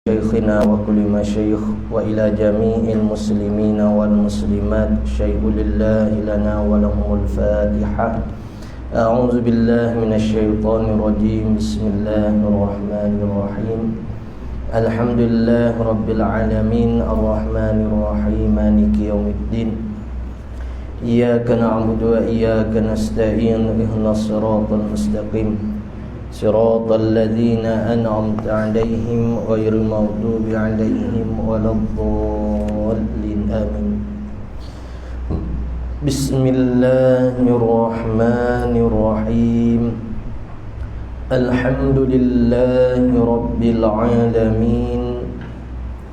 شيخنا وكل مشايخ وإلى جميع المسلمين والمسلمات شيء لله لنا ولهم الفاتحة. أعوذ بالله من الشيطان الرجيم. بسم الله الرحمن الرحيم. الحمد لله رب العالمين الرحمن الرحيم مالك يوم الدين. إياك نعبد وإياك نستعين اهدنا الصراط المستقيم صراط الذين أنعمت عليهم غير المغضوب عليهم ولا الضالين آمين. بسم الله الرحمن الرحيم. الحمد لله رب العالمين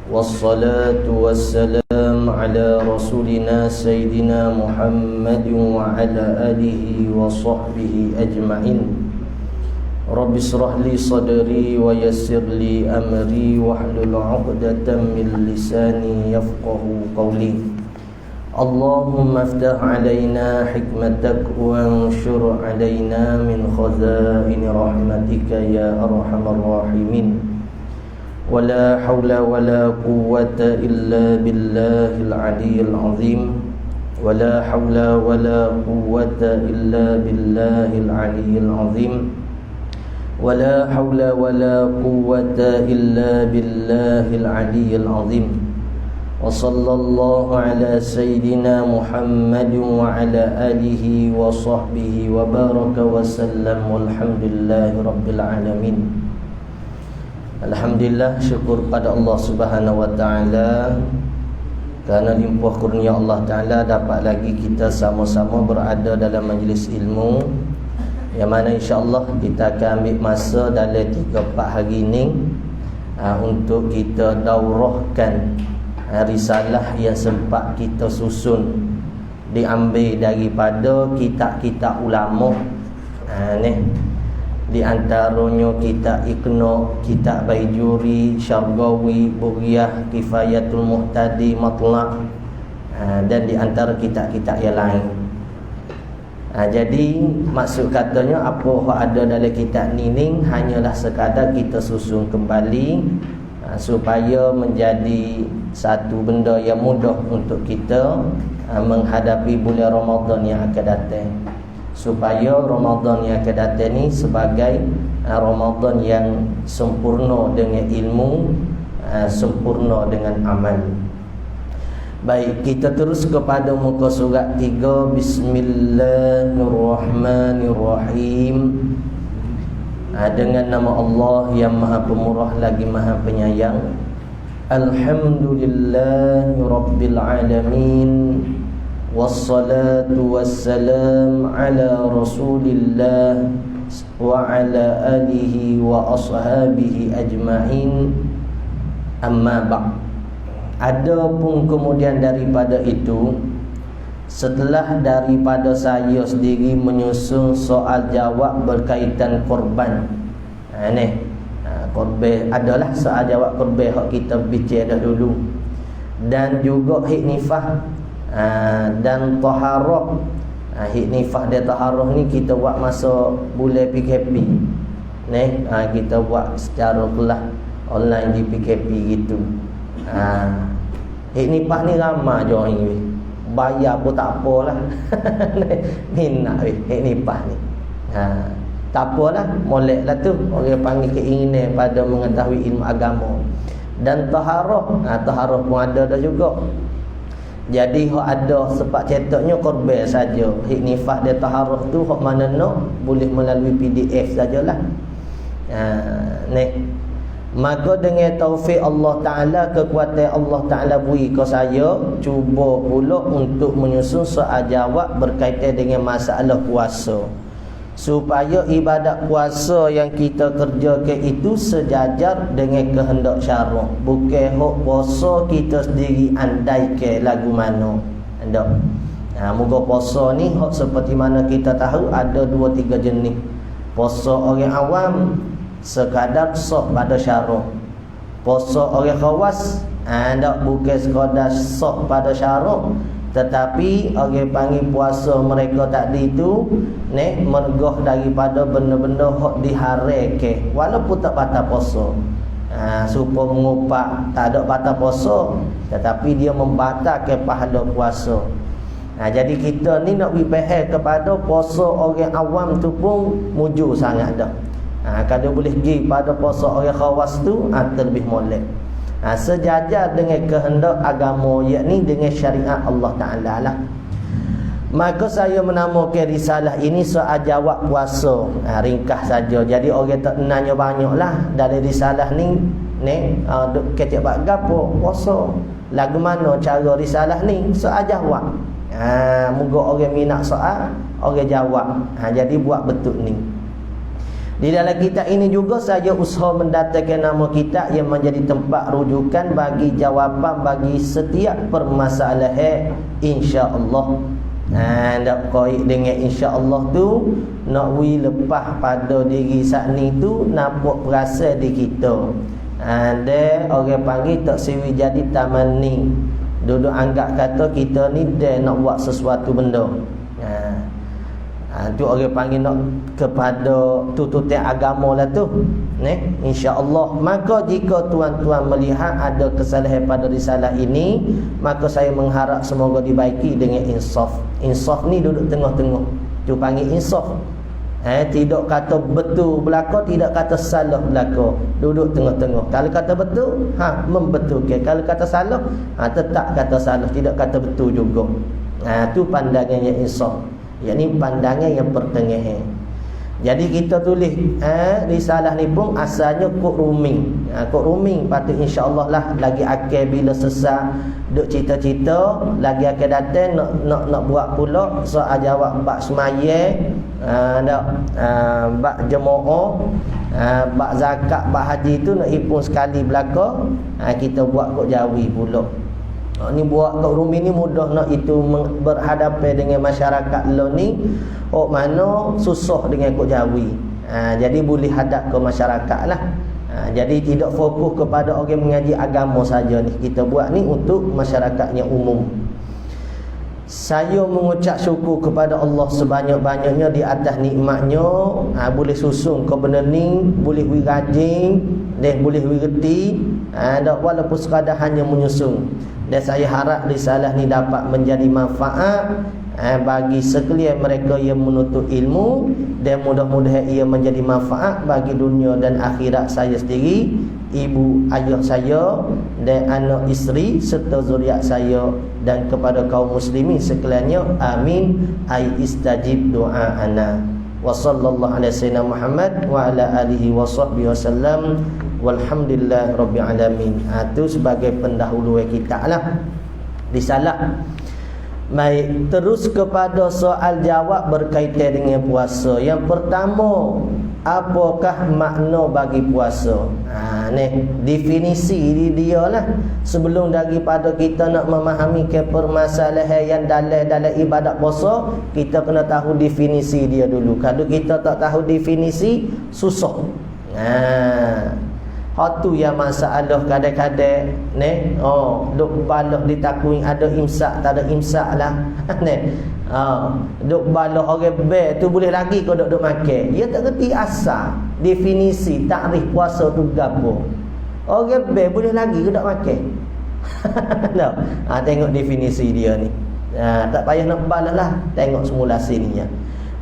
والصلاة والسلام على رسولنا سيدنا محمد وعلى آله وصحبه أجمعين. Rabbi israh li sadri wa yassir li amri wahlul 'uqdatam min lisani yafqahu qawli. Allahumma iftah 'alaina hikmatak wa anshur 'alaina min khazaini rahmatika ya arhamar rahimin. Wala haula wala quwwata illa billahil 'aliyyil 'azim. Wala haula wala quwwata illa billahil 'aliyyil 'azim. ولا حول ولا قوة إلا بالله العلي العظيم. وصلى الله على سيدنا محمد وعلى آله وصحبه وبارك وسلم والحمد لله رب العالمين. Alhamdulillah, syukur pada Allah Subhanahu wa taala kerana limpah kurnia Allah taala dapat lagi kita sama-sama berada dalam majlis ilmu, yang mana insya-Allah kita akan ambil masa dalam 3-4 hari ini untuk kita daurahkan risalah yang sempat kita susun, diambil daripada kitab-kitab ulama. Di antaranya kitab Iqna, kitab Baijuri, Syargawi, Bughyah, Kifayatul Muhtadi, Matlaq, dan di antara kitab-kitab yang lain. Jadi maksud katanya apa yang ada dalam kitab ni hanyalah sekadar kita susun kembali supaya menjadi satu benda yang mudah untuk kita menghadapi bulan Ramadan yang akan datang, supaya Ramadan yang akan datang ni sebagai Ramadan yang sempurna dengan ilmu, sempurna dengan amal. Baik, kita terus kepada muka surat 3. Bismillahirrahmanirrahim. Dengan nama Allah yang Maha Pemurah lagi Maha Penyayang. Alhamdulillahi Rabbil Alamin. Wassalatu wassalam ala Rasulillah wa ala alihi wa ashabihi ajma'in. Amma ba'd. Adapun kemudian daripada itu, setelah daripada saya sendiri menyusun soal jawab berkaitan korban, korban adalah soal jawab korban yang kita bincang dulu, dan juga hiknifah dan taharah. Hiknifah dan taharah ni kita buat masa bulan PKP ni, kita buat secara kelas online di PKP gitu. Hiknifah ni ramai je orang ni, bayar pun tak apalah. Minat hiknifah ni, tak apalah, molek lah tu. Orang panggil keinginan pada mengetahui ilmu agama. Dan taharah, taharah pun ada dah juga. Jadi hak ada sebab cetaknya korban saja. Hiknifah dan taharah tu hak mana nak boleh melalui PDF sajalah. Maka dengan taufik Allah Ta'ala, kekuatan Allah Ta'ala beri ke saya, cuba pula untuk menyusun soal jawab berkaitan dengan masalah puasa, supaya ibadat puasa yang kita kerjakan itu sejajar dengan kehendak syarak. Bukan hak puasa kita sendiri andaikan lagu mana. Moga puasa ni hak seperti mana kita tahu ada 2-3 jenis. Puasa orang awam sekadar sok pada syarak. Puasa orang khawas tak bukan sekadar sok pada syarak, tetapi orang panggil puasa mereka tadi itu mergah daripada benda-benda hak diharapkan walaupun tak patah puasa. supaya mengupak tak ada batal puasa, tetapi dia membatalkan pahala puasa. Jadi kita ni nak berpihak kepada puasa orang awam tu pun mujur sangat dah. Kalau boleh pergi pada puasa orang khawas tu terlebih molek. Sejajar dengan kehendak agama, yakni dengan syariat Allah Ta'ala lah. Maka saya menamakan risalah ini soal jawab puasa. Ringkas saja. Jadi orang tak nanya banyak lah dari risalah ni. Kecik bak gapo puasa. Lagu mana cara risalah ni? Soal jawab. Moga orang minat soal, orang jawab. Jadi buat betul ni. Di dalam kitab ini juga saya usaha mendatangkan nama kitab yang menjadi tempat rujukan bagi jawapan bagi setiap permasalahan, insya-Allah. Nak kait dengan insya-Allah tu nak lepas pada diri saat ni tu nampak perasa di kita. Ada orang panggil tak siwi jadi taman ni. Duduk anggap kata kita ni dia nak buat sesuatu benda. Tu orang panggil nak kepada tututan agama lah tu. InsyaAllah. Maka jika tuan-tuan melihat ada kesalahan pada risalah ini, maka saya mengharap semoga dibaiki dengan insaf. Insaf ni duduk tengah-tengah. Tu panggil insaf. Tidak kata betul belaka, tidak kata salah belaka. Duduk tengah-tengah. Kalau kata betul, membetulkan. Kalau kata salah, tetap kata salah, tidak kata betul juga. Tu pandangan yang insaf. Yakni pandangan yang pertengahan. Jadi kita tulis risalah ni pun asalnya kod rooming. Kod rooming patut insya-Allah lah lagi akan bila sesat duk cita-cita lagi akan datang nak buat pula soal jawab bab sembahyang, bab jemaah, bab zakat, bab haji tu nak hipun sekali belaka. Kita buat kod jawi pula. Ni buat kat Rumi ni mudah nak itu berhadapan dengan masyarakat lo ni. Mana susah dengan kod jawi. Jadi boleh hadap ke masyarakat lah. Jadi tidak fokus kepada orang mengaji agama saja ni. Kita buat ni untuk masyarakat yang umum. Saya mengucap syukur kepada Allah sebanyak-banyaknya di atas nikmatnya. Boleh susun ke benda ni, boleh wirajing, boleh wireti, walaupun sekadar hanya menyusun. Dan saya harap risalah ni dapat menjadi manfaat bagi sekalian mereka yang menuntut ilmu, dan mudah-mudahan ia menjadi manfaat bagi dunia dan akhirat saya sendiri, ibu ayah saya dan anak isteri serta zuriat saya, dan kepada kaum muslimin sekaliannya. Amin. Ai istajib doa ana. Wa sallallahu alaihi wasallam Muhammad wa ala alihi wa sahbihi wasallam. Walhamdulillah rabbil alamin. Itu sebagai pendahulu kita lah risalah. Baik, terus kepada soal jawab berkaitan dengan puasa. Yang pertama, apakah makna bagi puasa? Ni definisi dia lah. Sebelum daripada kita nak memahami ke permasalahan yang dalam ibadat puasa, kita kena tahu definisi dia dulu. Kalau kita tak tahu definisi, susah. Tu yang masalah kadang-kadang duk balah ditakui ada imsak, tak ada imsak lah. Duk balah orang ber tu boleh lagi kau duk makan. Dia tak kerti asal definisi takrif puasa tu gapo. Orang ber boleh lagi kau duk makan. Tengok definisi dia ni. Tak payah nak balah lah. Tengok semula sininya.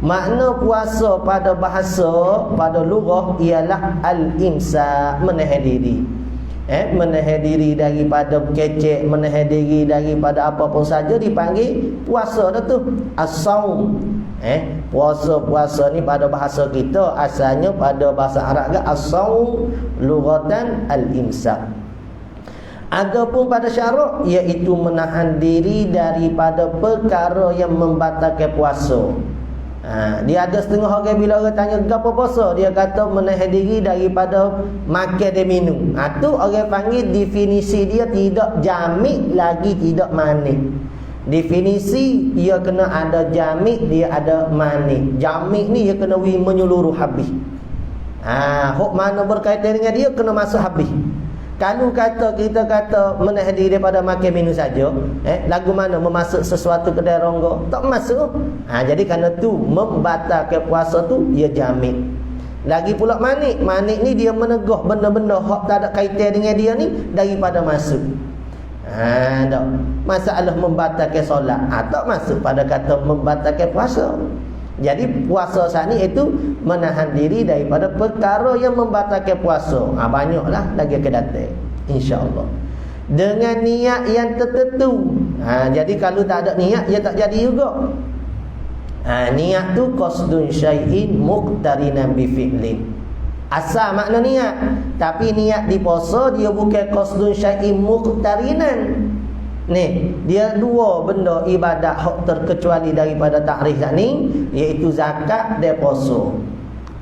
Makna puasa pada bahasa, pada lugah ialah al-imsak, menahan diri. Menahan diri daripada kecek, menahan diri daripada apa pun saja dipanggil puasa dah tu. As-saum. Puasa ni pada bahasa kita asalnya pada bahasa Arab ke as-saum, lughatan al-imsak. Adapun pada syarak iaitu menahan diri daripada perkara yang membatalkan puasa. Dia ada setengah orang bila orang tanya gapo puasa, dia kata menahan diri daripada makan dan minum. Tu orang panggil definisi dia tidak jamik lagi tidak manik. Definisi dia kena ada jamik, dia ada manik. Jamik ni dia kena menyeluruh habis. Hok mana berkaitan dengan dia kena masuk habis. Kalau kita kata menahan diri daripada makan minum saja, lagu mana memasuk sesuatu ke dalam rongga, tak masuk. Jadi kerana tu membatalkan puasa tu ia jamin. Lagi pula manik ni dia menegah benda-benda hak tak ada kaitan dengan dia ni daripada masuk. Tak. Masalah membatalkan solat, tak masuk pada kata membatalkan puasa. Jadi puasa saat ni itu menahan diri daripada perkara yang membatalkan puasa. Banyaklah lagi akan datang, insya-Allah. Dengan niat yang tertentu. Jadi kalau tak ada niat, ia tak jadi juga. Niat tu qasdun syai'in muqtarinan bi fi'lin. Asal makna niat, tapi niat di puasa dia bukan qasdun syai'in muqtarinan. Ni, dia dua benda ibadat hak terkecuali daripada takrif ni, iaitu zakat dan puasa.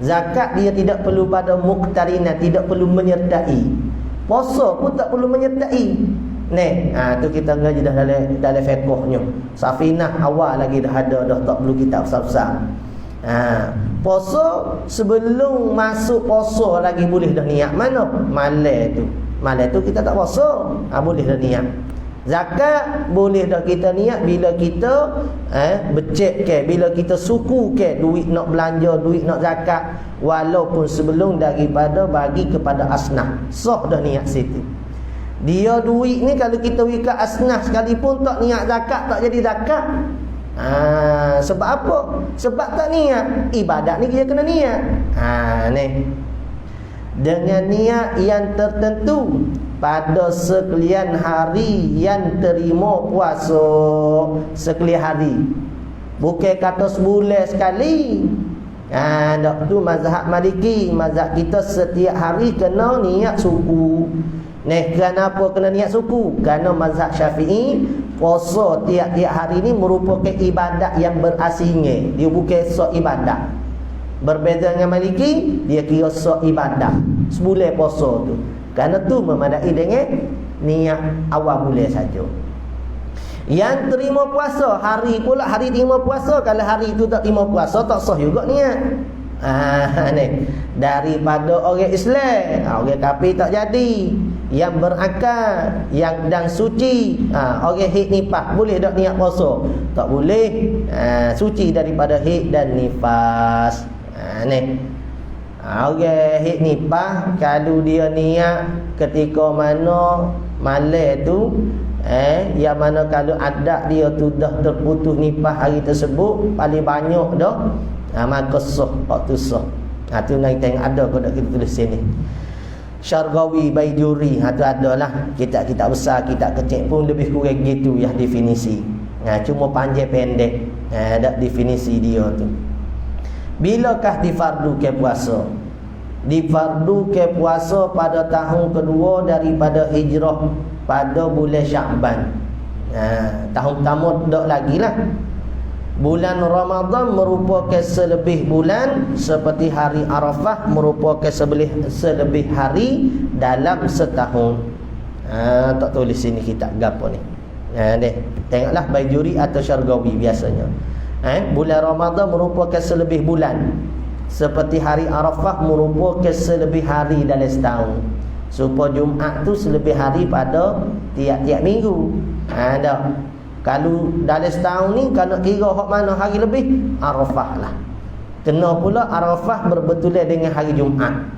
Zakat dia tidak perlu pada muqtarinan, tidak perlu menyertai. Puasa pun tak perlu menyertai. Ni, tu kita ngaji dah dalam fiqhnya. Safinah awal lagi dah ada, dah tak perlu kitab besar-besar. Puasa sebelum masuk puasa lagi boleh dah niat mana? Malam tu kita tak puasa, boleh dah niat. Zakat boleh dah kita niat bila kita becek ke, bila kita suku ke duit nak belanja, duit nak zakat, walaupun sebelum daripada bagi kepada asnaf. Sah dah niat situ. Dia duit ni kalau kita wikat asnaf sekalipun tak niat zakat, tak jadi zakat. Sebab apa? Sebab tak niat. Ibadat ni dia kena niat. Ni. Dengan niat yang tertentu pada sekalian hari yang terima puasa, sekalian hari. Bukan kata sebulan sekali. Dok tu mazhab Maliki, mazhab kita setiap hari kena niat suku. Kenapa kena niat suku? Kerana mazhab Syafi'i, puasa tiap-tiap hari ni merupakan ibadat yang berasingnya. Dia bukan sok ibadat. Berbeza dengan Maliki, dia kira sok ibadat. Sebulan puasa tu. Kerana tu memadai dengan niat awal bulan saja. Yang terima puasa, hari pula hari terima puasa. Kalau hari tu tak terima puasa, tak sah juga niat. Ni daripada orang Islam, orang kafir tak jadi. Yang berakal, yang dan suci, orang haid nifas boleh tak niat puasa? Tak boleh. Suci daripada haid dan nifas. Ni orang haid nifas, kalau dia niat ketika mana malam tu, yang mana kalau adat dia tu dah terputus nifas hari tersebut, paling banyak dah, maka sah, waktu sah. Tu nak tengok ada kau nak kita tulis sini. Syargawi Baijuri, tu adalah kitab-kitab besar, kitab kecil pun lebih kurang gitu ya definisi. Cuma panjang pendek ada definisi dia tu. Bilakah difardukan puasa? Difardukan puasa pada tahun kedua daripada hijrah, pada bulan Sya'ban. Tahun pertama tak lagi lah. Bulan Ramadan merupakan selebih bulan, seperti hari Arafah merupakan selebih hari dalam setahun. Tak tulis sini kitab gapo ni. Tengoklah Baijuri atau Syargawi biasanya. Bulan Ramadan merupakan selebih bulan, seperti hari Arafah merupakan selebih hari dalam setahun. Supaya Jumaat tu selebih hari pada tiap-tiap minggu. Kalau dalam setahun ni, kalau kira hak mana hari lebih, Arafah lah. Kena pula Arafah berbetulan dengan hari Jumaat.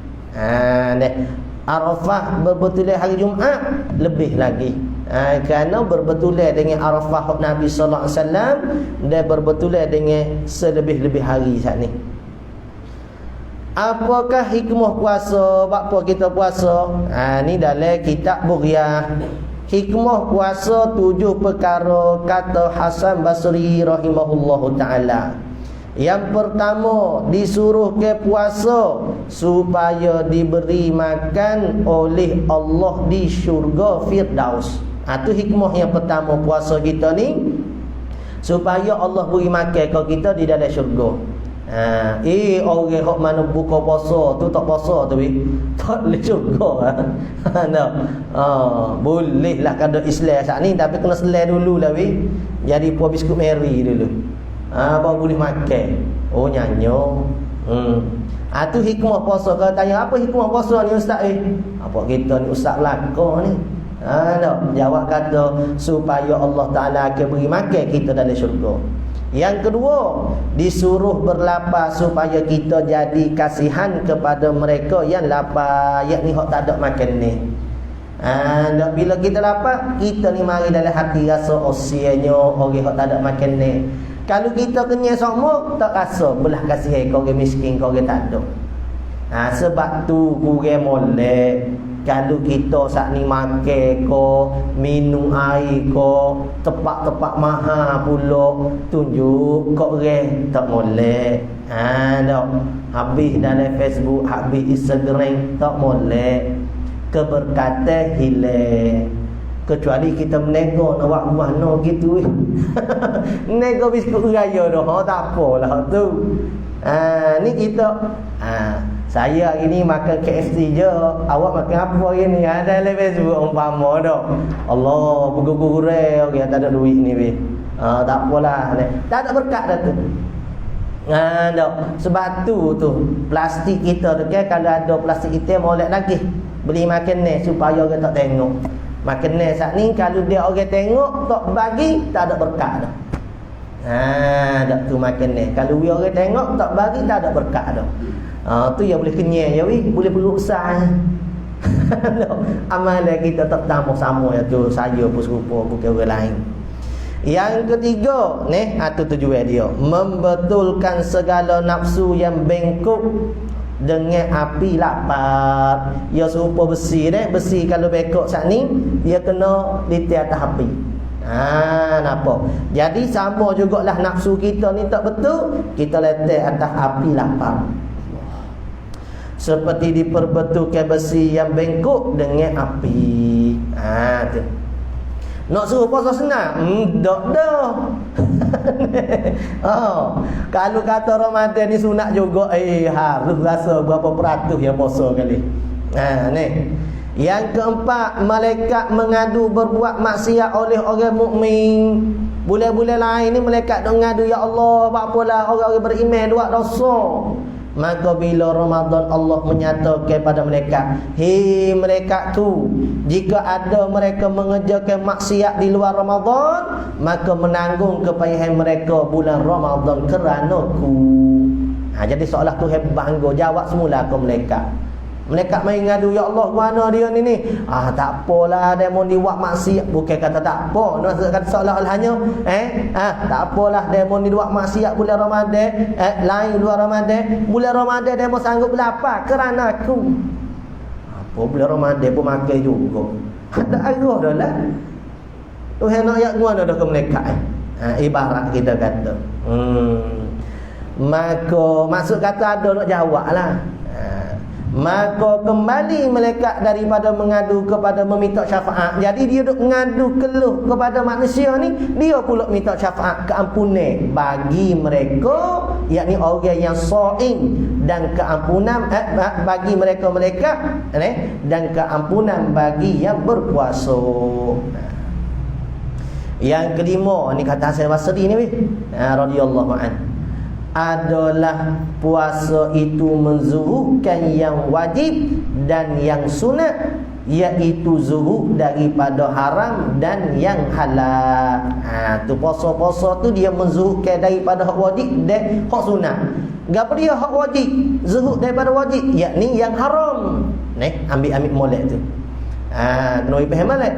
Arafah berbetulan hari Jumaat, lebih lagi. Kerana berbetulan dengan Arafah hak Nabi sallallahu alaihi wasallam, dan berbetulan dengan selebih-lebih hari saat ni. Apakah hikmah puasa? Apa kita puasa? Ni dalam kitab Bughyah. Hikmah puasa 7 perkara, kata Hasan Basri rahimahullahu ta'ala. Yang pertama, disuruh ke puasa supaya diberi makan oleh Allah di syurga Firdaus. Itu hikmah yang pertama puasa kita ni, supaya Allah beri makan ke kita di dalam syurga. Orang hok mana buka puasa tu tak puasa tu tak boleh juga. Boleh lah kada Islam saat ni, tapi kena selai dulu lah jadi puas biskut Mary dulu. Baru boleh makan. Nyanyo. Tu hikmah puasa. Kalau tanya apa hikmah puasa ni ustaz apa kita ni ustaz belaka ni? Jawab kata supaya Allah Ta'ala akan beri makan kita dalam syurga. Yang kedua, disuruh berlapar supaya kita jadi kasihan kepada mereka yang lapar, yakni hak tak ada makan ni. Bila kita lapar, kita ni mari dalam hati rasa osianya orang hak tak ada makan ni. Kalau kita kenyang semua, tak rasa belah kasihan kau orang miskin, kau orang tak ada. Sebab tu kurang molek. Kalau kita saat ni makan ko, minum air ko, tepak-tepak mahal pula, tunjuk kok orang tak molek. Dok. Habis dalam Facebook, habis Instagram, tak molek. Keberkatan hilang. Kecuali kita menego nak buat rumah no gitu. Nego biskut raya dah, tak apalah tu. Ni kita saya hari ni makan KFC je. Awak makan apa hari ni? Ada dalam Facebook umpama dah. Allah, bergurau-gurau orang tak ada duit ni weh. Tak apalah. Tak ada berkat dah tu. Dah. Sebab tu plastik kita tu kan, kalau ada plastik kita molek lagi. Beli makan ni supaya orang tak tengok. Makan ni saat ni kalau dia orang tengok tak bagi, tak ada berkat dah. Dak tu makan ni. Kalau we orang tengok tak bagi, tak ada berkat dah. Tu yang boleh kenyang ya weh, boleh perlu besar. Amalan kita tak tambah sama ya tu, saya pun serupa bukan orang lain. Yang ketiga ni, tu tujuan dia, membetulkan segala nafsu yang bengkok dengan api lapar. Ya serupa besi dah, besi kalau bengkok sat ni dia kena di atas api. Nampak. Jadi sama jugalah nafsu kita ni tak betul, kita letak atas api lapar. Seperti diperbetulkan besi yang bengkok dengan api. Tu. Nak suruh puasa senang? Tak dah. Kalau kata Ramadan ni sunat juga, harus rasa berapa peratus yang puasa kali. Ni. Yang keempat, malaikat mengadu berbuat maksiat oleh orang mukmin. Bulan-bulan lain ni malaikat dok ngadu, ya Allah, apalah orang-orang beriman buat dosa. Maka bila Ramadan Allah menyatakan kepada mereka, hei mereka tu, jika ada mereka mengerjakan maksiat di luar Ramadan, maka menanggung kepayahan mereka bulan Ramadan kerana ku. Jadi seolah tu bangga jawab semula ke mereka. Mereka main ngadu, ya Allah mana dia ni? Tak apalah demo ni buat maksiat. Bukan kata tak apa, nak kata seolah-olahnya tak apalah demo ni buat maksiat bulan Ramadan, lain luar Ramadan. Bulan Ramadan demo sanggup berlapar kerana aku. Apa bulan Ramadan pun makan juga. Ada arah dah lah. Tuhan nak ayat gua dah ke mereka. Ibarat kita kata. Maka maksud kata ada nak jawab lah. Maka kembali malaikat daripada mengadu kepada meminta syafaat. Jadi dia duk mengadu keluh kepada manusia ni, dia pula minta syafaat keampunan bagi mereka, yakni orang yang shaim, dan keampunan bagi mereka dan keampunan bagi yang berpuasa. Yang kelima ni kata Hasan Basri ni radhiyallahu anhu, adalah puasa itu menzuhurkan yang wajib dan yang sunat, iaitu zuhur daripada haram dan yang halal. Tu puasa-puasa tu dia menzuhurkan daripada hak wajib dan hak sunat. Gapo dia hak wajib? Zuhur daripada wajib, yakni yang haram. Ambil molek tu. Kena faham molek.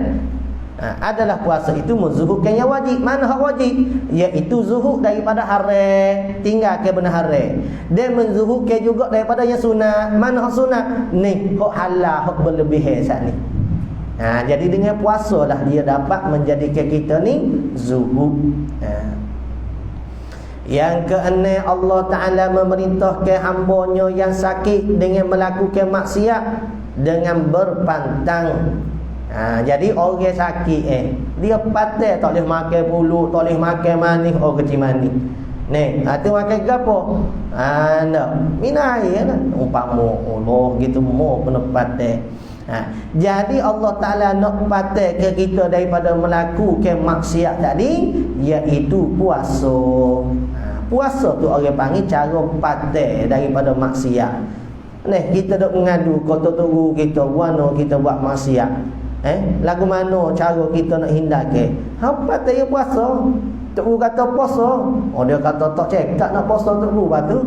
Adalah puasa itu menzuhurkan yang wajib. Mana hak wajib? Iaitu zuhur daripada haram, tinggal ke benar haram. Dan menzuhurkan juga daripada yang sunat. Mana hak sunat? Ni hak halal, hak berlebihan saat ni. Jadi dengan puasa lah dia dapat menjadikan kita ni zuhur. Yang keenam, Allah Ta'ala memerintahkan hambanya yang sakit dengan melakukan maksiat dengan berpantang. Jadi orang sakit dia patah tak boleh makan pulut, tak boleh makan manis, kecil manis. Tu makan gapo? Nak minum air lah. Umpama Allah gitu mau kena patah. Jadi Allah Ta'ala nak patah ke kita daripada melakukan maksiat tadi, iaitu puasa. Puasa tu orang panggil cara patah daripada maksiat. Kita dok mengadu kata tunggu kita buano kita buat maksiat. Lagu mana cara kita nak hindar ke? Hampa tak puasa. Tok Guru kata puasa. Oh dia kata tak cekak nak puasa Tok Guru batu.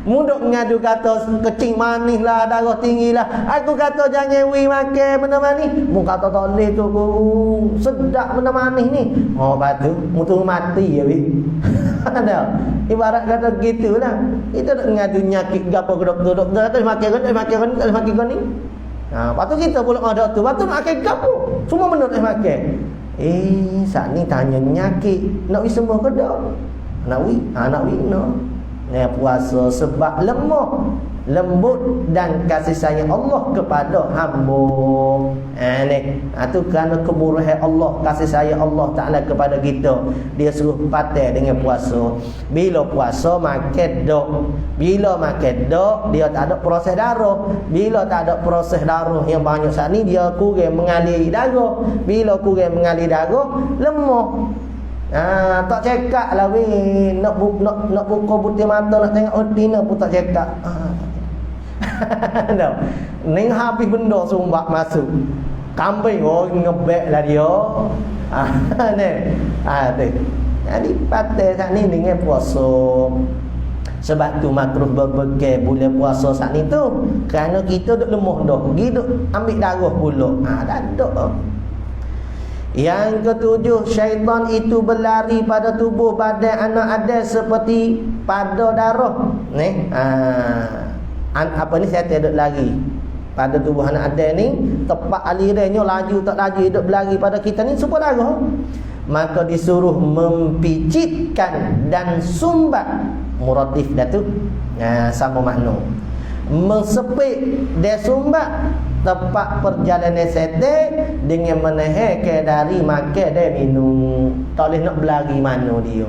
Muduk ngadu kata kecing manis lah, darah tinggi lah. Aku kata jangan wi makan benda manis. Mu kata tak boleh Tok Guru. Sedap benda manis ni. Oh batu, mu tu mati ya wi. Ada. Ibarat kata gitulah. Kita nak ngadu nyakit gapo ke doktor kata makan ni. Lepas tu kita pula dengan doktor, lepas tu nak makan gapo? Semua benda nak makan. Saat ni tanya nyakit, nak wi sembuh ke tak? Nak wi no. Ni puasa sebab lemah, lembut dan kasih sayang Allah kepada hamba. Tu kerana kemurahan Allah, kasih sayang Allah Taala kepada kita. Dia suruh patai dengan puasa. Bila puasa makan dok. Bila makan dok, dia tak ada proses darah. Bila tak ada proses darah yang banyak saat ni, dia kurang mengalir darah. Bila kurang mengalir darah, lemah. Tak cekak lah weh. Nak buka putih mata, nak tengok retina pun tak cekak. Ni habis benda sumbak masuk. Kambing ngebek lah dia. Jadi patah saat ni dengan puasa. Sebab tu makruh berbegal bulan puasa saat ni tu, kerana kita duk lemah dah. Pergi duk ambil darah pula. Dah duk. Yang ketujuh, syaitan itu berlari pada tubuh badan anak Adam seperti pada darah. Apa ni saya tidak lari pada tubuh anak Adam ni, tepat alirannya laju tak laju hidup berlari pada kita ni supaya darah. Maka disuruh mempicitkan dan sumbat. Muratif dah tu. Sama makna. Mensepit dia sumbat tempat perjalanan setan dengan menahan dari makan dan minum. Tak boleh nak berlari mana dia.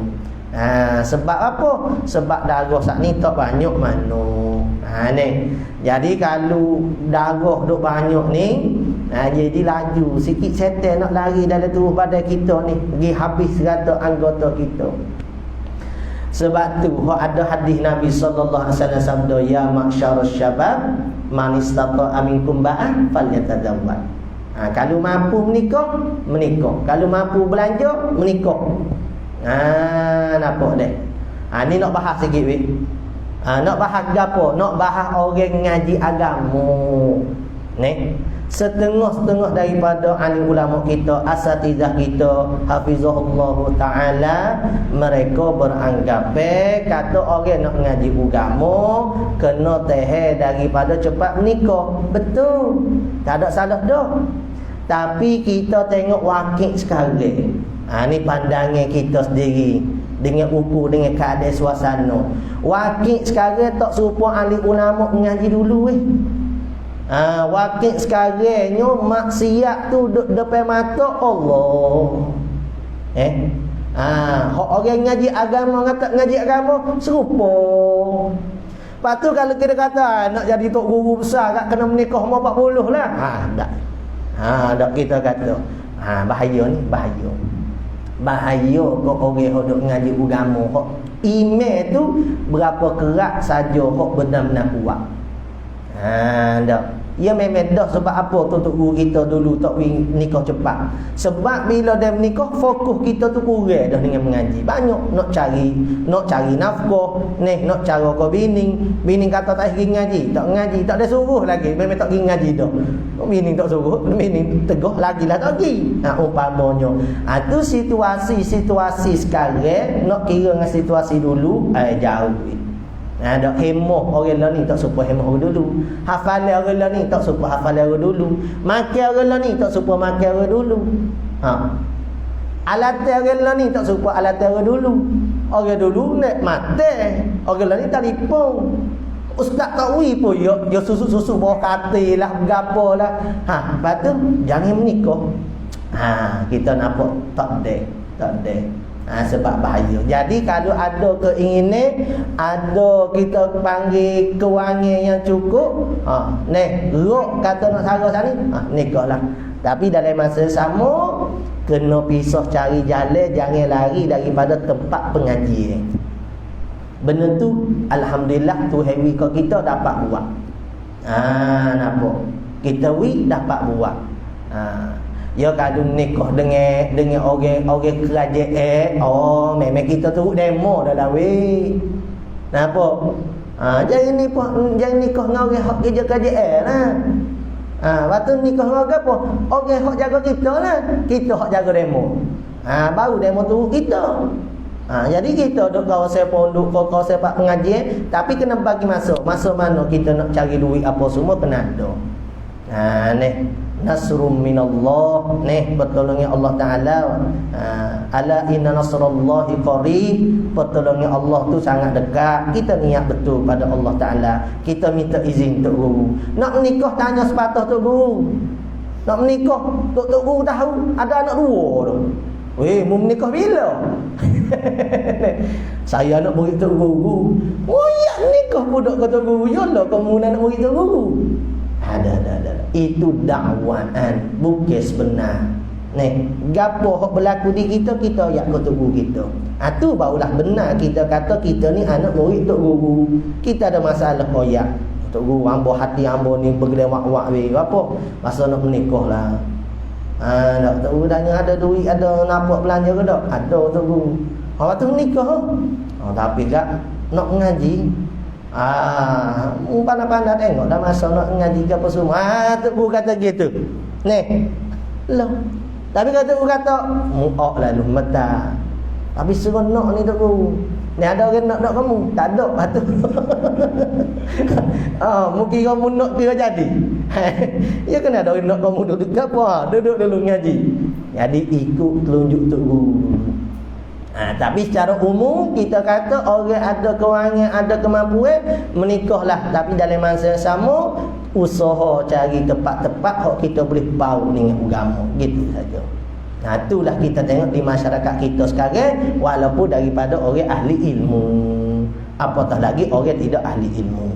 Sebab apa? Sebab darah saat ni tak banyak mana. Ni. Jadi kalau darah duk banyak ni, jadi laju sikit setan nak lari dalam tubuh badan kita ni, pergi habis serata anggota kita. Sebab tu ada hadis Nabi sallallahu alaihi wasallam sabda, ya ma'syarus syabab man istata'a minkum ba'an falyatazawwaj. Kalau mampu menikah, menikah. Kalau mampu belanja, menikah. Nampak dah. Ni nak bahas sikit weh. Nak bahas gapo? Nak bahas orang ngaji agama. Ni setengah-setengah daripada alim ulama kita, asatizah kita, hafizahullah ta'ala, mereka beranggap kata orang nak ngaji agama kena tahan daripada cepat menikah. Betul, tak ada salah dah. Tapi kita tengok wakil sekarang. Ni pandangan kita sendiri dengan ukur, dengan keadaan suasana. Wakil sekarang tak serupa ahli ulama mengaji dulu wakil sekarangnya maksiat tu depan mata Allah. Orang ngaji agama kata ngaji agama serupa. Lepas tu kalau kita kata nak jadi tok guru besar kat kena menikah umur 40 lah. Tak kita kata. Bahaya ni, bahaya. Bahaya kau orang hodok ngaji agama. Iman tu berapa kerak saja hok benar-benar kuat. Tak. Ya memang dah sebab apa tu untuk guru kita dulu tak nikah cepat. Sebab bila dia menikah fokus kita tu kurang dah dengan mengaji. Banyak nak cari nafkah, nak cara kau bini kata tak pergi ngaji, tak ngaji, tak ada suruh lagi. Memang tak pergi ngaji dah. Bini tak suruh, bini teguh lagi lah tak pergi. Umpamanya. Tu situasi sekarang nak kira dengan situasi dulu jauh. Ada hemoh orang lain ni tak serupa hemoh orang dulu. Hafalan orang lain ni tak serupa hafalan orang dulu. Makan orang lain ni tak serupa makan orang dulu. Alat orang lain ni tak serupa alat orang dulu. Orang dulu nak mati, orang lain ni telefon. Ustaz tak wi pun ya susu-susu bawah katil lah, gapo lah. Lepas tu jangan menikah. Kita nampak tak ada. Sebab bahaya. Jadi kalau ada keinginan, ada kita panggil kewangan yang cukup, rok kata nak sarah sana, nikahlah. Tapi dalam masa sama kena pisah cari jalan, jangan lari daripada tempat pengajian. Benda tu alhamdulillah Tuhan wika kita dapat buat. Nampak? Kita dapat buat. Ya kadung nikah dengan orang kerajaan. Oh, memang kita turut demo dalam weh. Napa? Jangan nikah dengan orang hak kerja kerajaan lah. Waktu nikah dengan apa? Orang hak jaga kita lah. Kita hak jaga demo. Baru demo turut kita. Jadi kita duduk kawasan pondok, kawasan pak pengajian, tapi kena bagi masuk. Masuk mana kita nak cari duit apa semua kena ada. Ni nasrum minallah, ni pertolongan Allah Taala. Ala inna nasrallahi qarib. Pertolongan Allah tu sangat dekat. Kita niat betul pada Allah Taala. Kita minta izin tok guru. Nak menikah tanya sepatah tok guru. Nak menikah tok guru tahu ada anak dua tu. Weh, mau menikah bila? Saya nak murid tok guru. Oh ya, nikah budak kata guru. Yalah kamu nak murid tok guru. Ada. Itu dakwaan, bukan sebenar. Nih, gapo hak berlaku di kita ayat kata guru kita. Tu barulah benar kita kata kita ni anak murid tok guru. Kita ada masalah koyak. Tok guru ambo hati ambo ni bergelewak-wak weh. Apa? Masa nak menikah lah. Tak tahu tanya ada duit, ada nampak belanja ke tak? Ada tu guru. Waktu nikah. Tapi tak nak mengaji. Pandai-pandai tengok dah masa nak mengaji ke apa semua. Tu guru kata gitu. Nih. Loh. Tapi kata guru kata, muak lalu mata. Tapi seronok ni tu guru. Ni ada orang nak kamu? Tak ada patu. Mungkin kamu nak kira jadi. Ya kena ada orang nak kamu duduk apa? Duduk dulu ngaji. Jadi ikut telunjuk tok guru. Tapi secara umum kita kata orang ada kewangan, ada kemampuan menikahlah, tapi dalam masa yang sama usaha cari tempat-tempat hak kita boleh bau dengan agama. Gitu saja. Itulah kita tengok di masyarakat kita sekarang, walaupun daripada orang ahli ilmu, apatah lagi orang tidak ahli ilmu.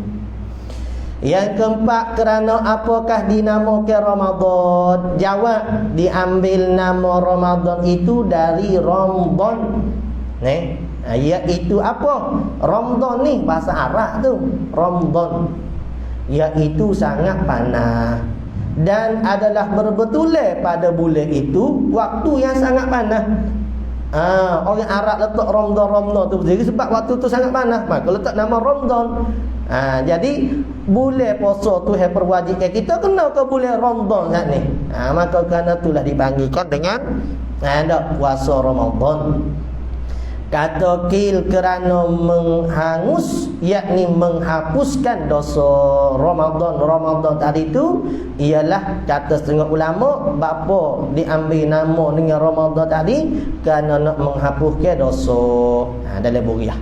Yang keempat, kerana apakah dinamakan Ramadan? Jawab, diambil nama Ramadan itu dari Ramadan. Iaitu apa? Ramadan ni bahasa Arab tu. Ramadan iaitu sangat panas. Dan adalah berbetulan pada bulan itu waktu yang sangat panas. Orang Arab letak Ramadan tu jadi sebab waktu tu sangat panas, maka letak nama Ramadan. Jadi bulan puasa tu yang perwajibkan kita kena ke bulan Ramadan saat ni. Maka kerana itulah dipanggilkan dengan puasa Ramadan. Kata kil kerana menghangus, yakni menghapuskan dosa Ramadan tadi tu, ialah kata setengah ulama bapa diambil nama dengan Ramadan tadi kerana nak menghapuskan dosa. Dalam buriah.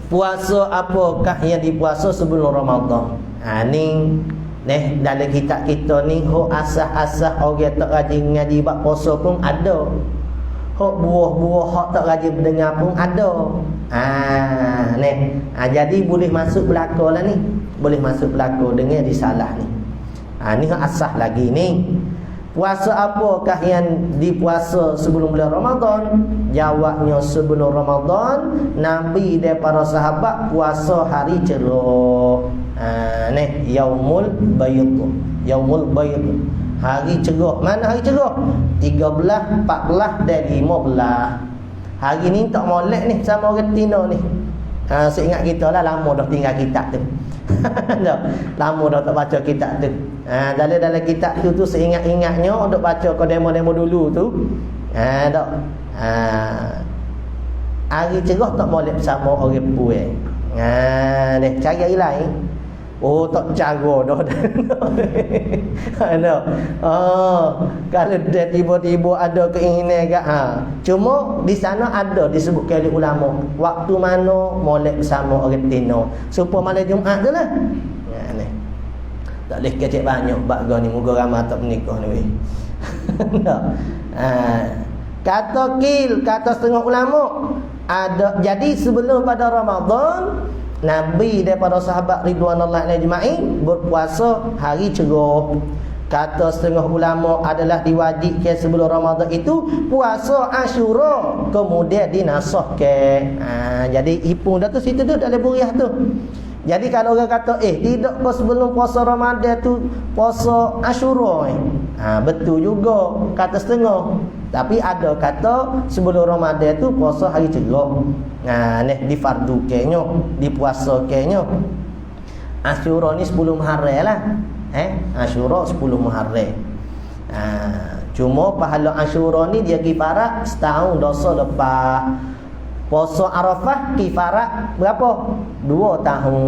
Puasa apakah yang dipuasa sebelum Ramadan? Ni dalam kitab kita ni hok asas-asas orang tak rajin ngaji bab puasa pun ada. Hok buah-buah hok tak rajin mendengar pun ada. Jadi boleh masuk belaka lah ni. Boleh masuk belaka dengan disalah ni. Ni hok asas lagi ni. Puasa apakah yang dipuasa sebelum bulan Ramadan? Jawabnya sebelum Ramadan Nabi dan para sahabat puasa hari cerah. Yaumul Bayd. Yaumul Bayd. Hari cerah. Mana hari cerah? 13, 14 dan 15. Hari ni tak molek ni sama orang Tino ni. Seingat kita lah lama dah tinggal kitab tu. Lama dah tak baca kitab tu. Dalam kitab tu seingat-ingatnya untuk baca kau demo-demo dulu tu. Hari cerah tak boleh bersama orang puan. Cari hari lain. Tak cara dah. Kalau dia tiba-tiba ada keinginan kat cuma di sana ada disebutkan oleh ulama waktu mana molek bersama orang Tino supaya malam Jumaat tu lah. Tak boleh kecek banyak bak ni muka ramai tak menikah ni. Kata setengah ulama ada. Jadi sebelum pada Ramadan Nabi daripada sahabat ridwanullah ajma'in berpuasa hari cerah. Kata setengah ulama adalah diwajibkan sebelum Ramadan itu puasa Asyura, kemudian dinasahkan. Jadi ipung dah tu situ tu dalam buriah tu. Jadi kalau orang kata tidak kau sebelum puasa Ramadan tu puasa Asyura betul juga kata setengah. Tapi ada kata sebelum Ramadan tu puasa hari Cerah. Ni di fardu kenya, di puasa kenya. Asyura ni 10 Muharram lah. Asyura 10 Muharram. Cuma pahala Asyura ni dia kifarat setahun dosa lepas. Puasa Arafah kifarat berapa? 2 tahun.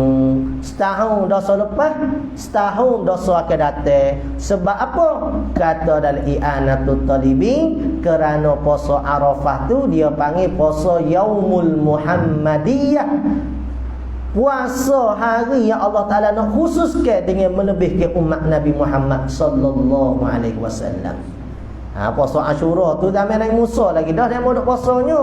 Setahun dosa lepas, setahun dosa akan datang. Sebab apa? Kata dalam I'anatul Talibin, kerana puasa Arafah tu dia panggil puasa Yaumul Muhammadiyah. Puasa hari yang Allah Ta'ala nak khususkan dengan melebihkan umat Nabi Muhammad sallallahu alaihi wasallam. Puasa Asyura tu dah main Nabi Musa lagi dah dia mau duk puasanya.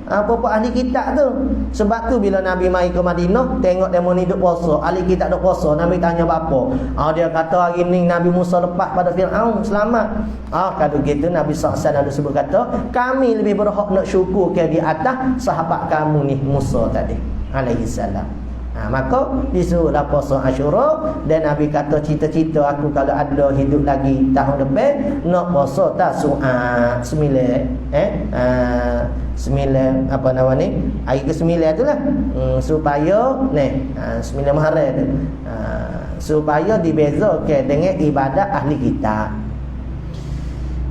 Apa-apa ahli kitab tu. Sebab tu bila Nabi mai ke Madinah, tengok demo ni duk puasa, ahli kitab duk puasa, Nabi tanya apa? Dia kata hari ni Nabi Musa lepas pada Firaun selamat. Kalau gitu Nabi SAW ada sebut kata, kami lebih berhak nak syukur ke di atas sahabat kamu ni Musa tadi alaihi salam. Maka disuruhlah puasa Asyura. Dan Nabi kata cita-cita aku kalau ada hidup lagi tahun depan nak puasa Tasu'a 9 apa nama ni hari ke-9 tu lah, supaya 9 Muharram tu supaya dibezakan dengan ibadat ahli kitab.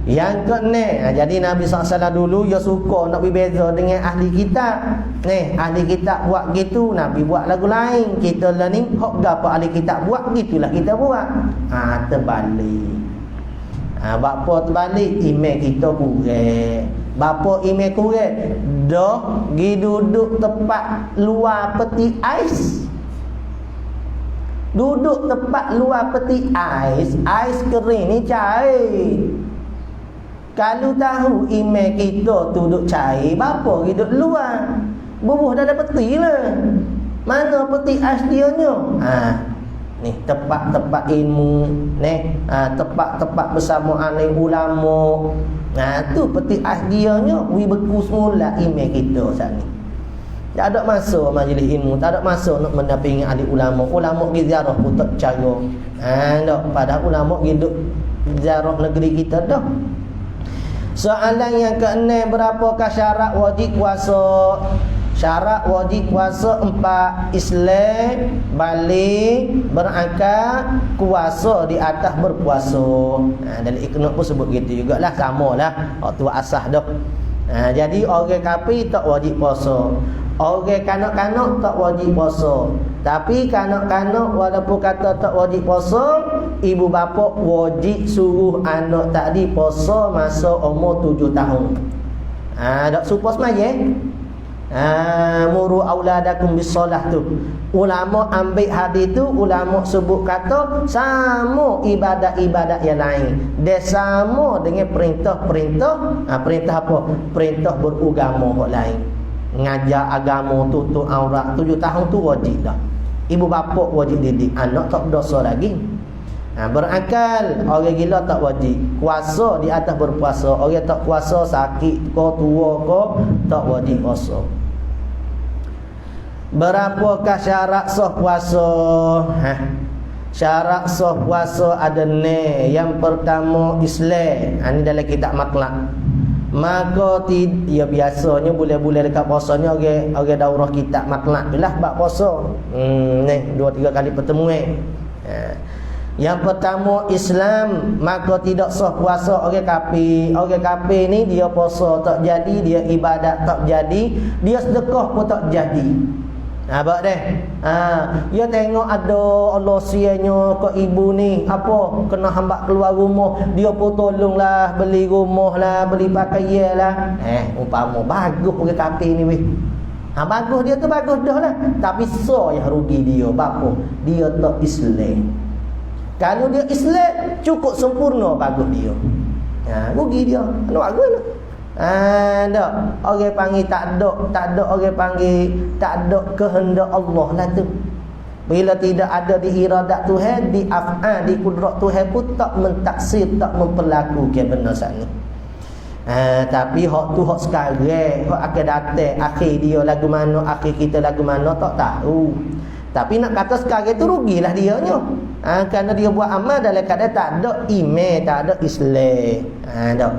Yang ke-6, jadi Nabi SAW dulu dia suka nak berbeza dengan ahli kitab. Ahli kitab buat gitu, Nabi buat lagu lain. Kita lah ni hok gapo ahli kitab buat gitulah kita buat. Terbalik. Bapa terbalik, iman kita kurang. Bapa iman kurang, dah gi duduk tempat luar peti ais. Duduk tempat luar peti ais, ais kering ni cair. Kalau tahu iman kita tu duduk cair, bapa hidup luar. Bubuh dah ada peti lah. Mana peti aslinya? Ni tempat-tempat ilmu, tempat-tempat bersama alim ulama. Tu peti aslinya wi beku semula iman kita saat ni. Tak ada masa majlis ilmu, tak ada masa nak mendampingi ahli ulama. Ulama pergi ziarah pun tak cara. Padahal ulama hidup ziarah negeri kita dah. Soalan yang ke-6, berapakah syarat wajib puasa? Syarat wajib puasa 4. Islam, balik, berakal, kuasa di atas berpuasa. Dalam Iqna pun sebut gitu jugalah, samalah waktu asah dah. Jadi orang kafir tak wajib puasa. Orang kanak-kanak tak wajib puasa. Tapi kanak-kanak walaupun kata tak wajib puasa, ibu bapa wajib suruh anak tadi puasa masa umur 7 tahun. Tak supaya semaya. Muru auladakum bisolah tu. Ulama ambil hadis tu, ulama sebut kata sama ibadat-ibadat yang lain. Dia sama dengan perintah-perintah. Perintah apa? Perintah beragama hak lain. Ngajar agama, tutup aurat 7 tahun tu wajib dah. Ibu bapa wajib didik anak, tak berdosa lagi. Berakal, orang gila tak wajib. Puasa di atas berpuasa. Orang tak puasa, sakit ke, tua ke, tak wajib puasa. Berapakah syarat sah puasa? Syarat sah puasa ada ni. Yang pertama Islam. Ini dalam kitab Matlaq. Maka ya biasanya bulan-bulan dekat puasanya orang daurah kitab Matlaq tu lah bab puasa. Ni 2-3 kali pertemuan. Yang pertama Islam, maka tidak sah puasa orang kafir. Orang kafir ni dia puasa tak jadi, dia ibadat tak jadi, dia sedekah pun tak jadi. Nampak dah? Dia tengok ada Allah sianya ke ibu ni apa kena hamba keluar rumah, dia pun tolonglah beli rumah lah, beli pakaian lah. Umpama bagus orang kafir ni weh. Bagus dia tu bagus dah lah. Tapi so yang rugi dia. Bapa dia tak Islam. Kalau dia Islam cukup sempurna bagus dia. Rugi dia. Nak bagus lah. Tak. Orang panggil tak ada orang panggil tak ada kehendak Allah lah tu. Bila tidak ada di iradat Tuhan, di af'al, di kudrat Tuhan pun tak mentaksir, tak memperlakukan benda sana. Tapi hak tu hak sekarang, hak akan datang akhir dia lagu mana, akhir kita lagu mana tak tahu. Tapi nak kata sekarang tu rugilah dia nya. Kerana dia buat amal dalam keadaan tak ada iman, tak ada Islam. Dak.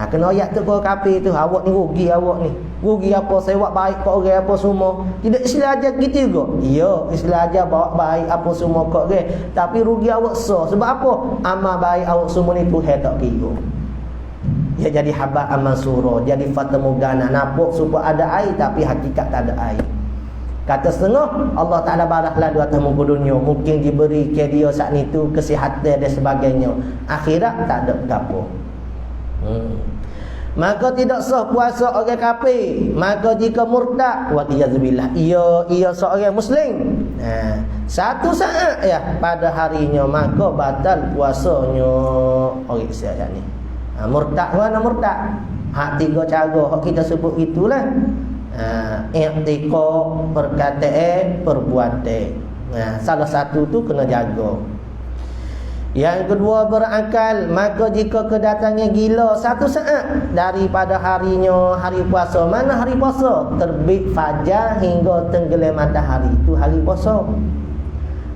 Kena ayat tu kau kafir tu, awak ni rugi awak ni. Rugi apa saya buat baik kat orang apa semua. Tidak Islam ajar gitu juga. Ya, Islam ajar bawa baik apa semua kat orang. Tapi rugi awak sebab apa? Amal baik awak semua ni Tuhan tak kira. Ya jadi haba amal surah, jadi fatamugana, nampak supaya ada air tapi hakikat tak ada air. Kata setengah Allah Ta'ala baraklah di atas muka dunia, mungkin diberi ke dia saat itu kesihatan dan sebagainya. Akhirat tak ada gapo. Maka tidak sah puasa orang kafir. Maka jika murtad, wa iyadzubillah, ia seorang muslim, satu saat ya pada harinya, maka batal puasanya orang Islam ni. Murtad mana murtad? Hak tiga cara hak kita sebut itulah. I'tiqad, perkataan, perbuatan. Salah satu tu kena jaga. Yang kedua berakal. Maka jika kedatangan gila satu saat daripada harinya hari puasa. Mana hari puasa? Terbit fajar hingga tenggelam matahari, itu hari puasa.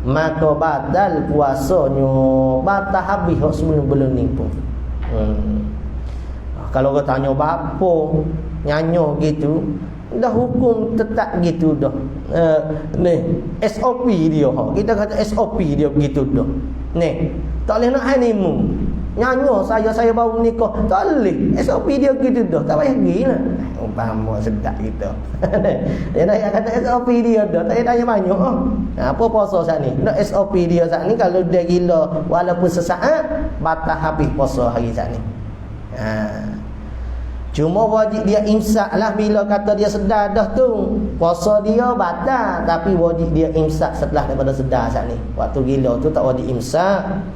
Maka batal puasanya, batal habis hak sebelum ni pun. Kalau kau tanya bapa nyanyo gitu, dah hukum tetap gitu dah. Ni SOP dia. Kita kata SOP dia begitu dah. Ni tak boleh nak honeymoon. Nyanyo saya baru menikah, tak boleh. SOP dia gitu dah. Tak payah pergi lah. Umpama sedap kita. Dia nak kata SOP dia dah. Tak payah tanya banyak. Apa puasa saat ni? Nak SOP dia saat ni, kalau dia gila walaupun sesaat, batal habis puasa hari saat ni. Cuma wajib dia imsak lah. Bila kata dia sedar dah tu, puasa dia batal. Tapi wajib dia imsak setelah daripada sedar saat ni. Waktu gila tu tak wajib imsak.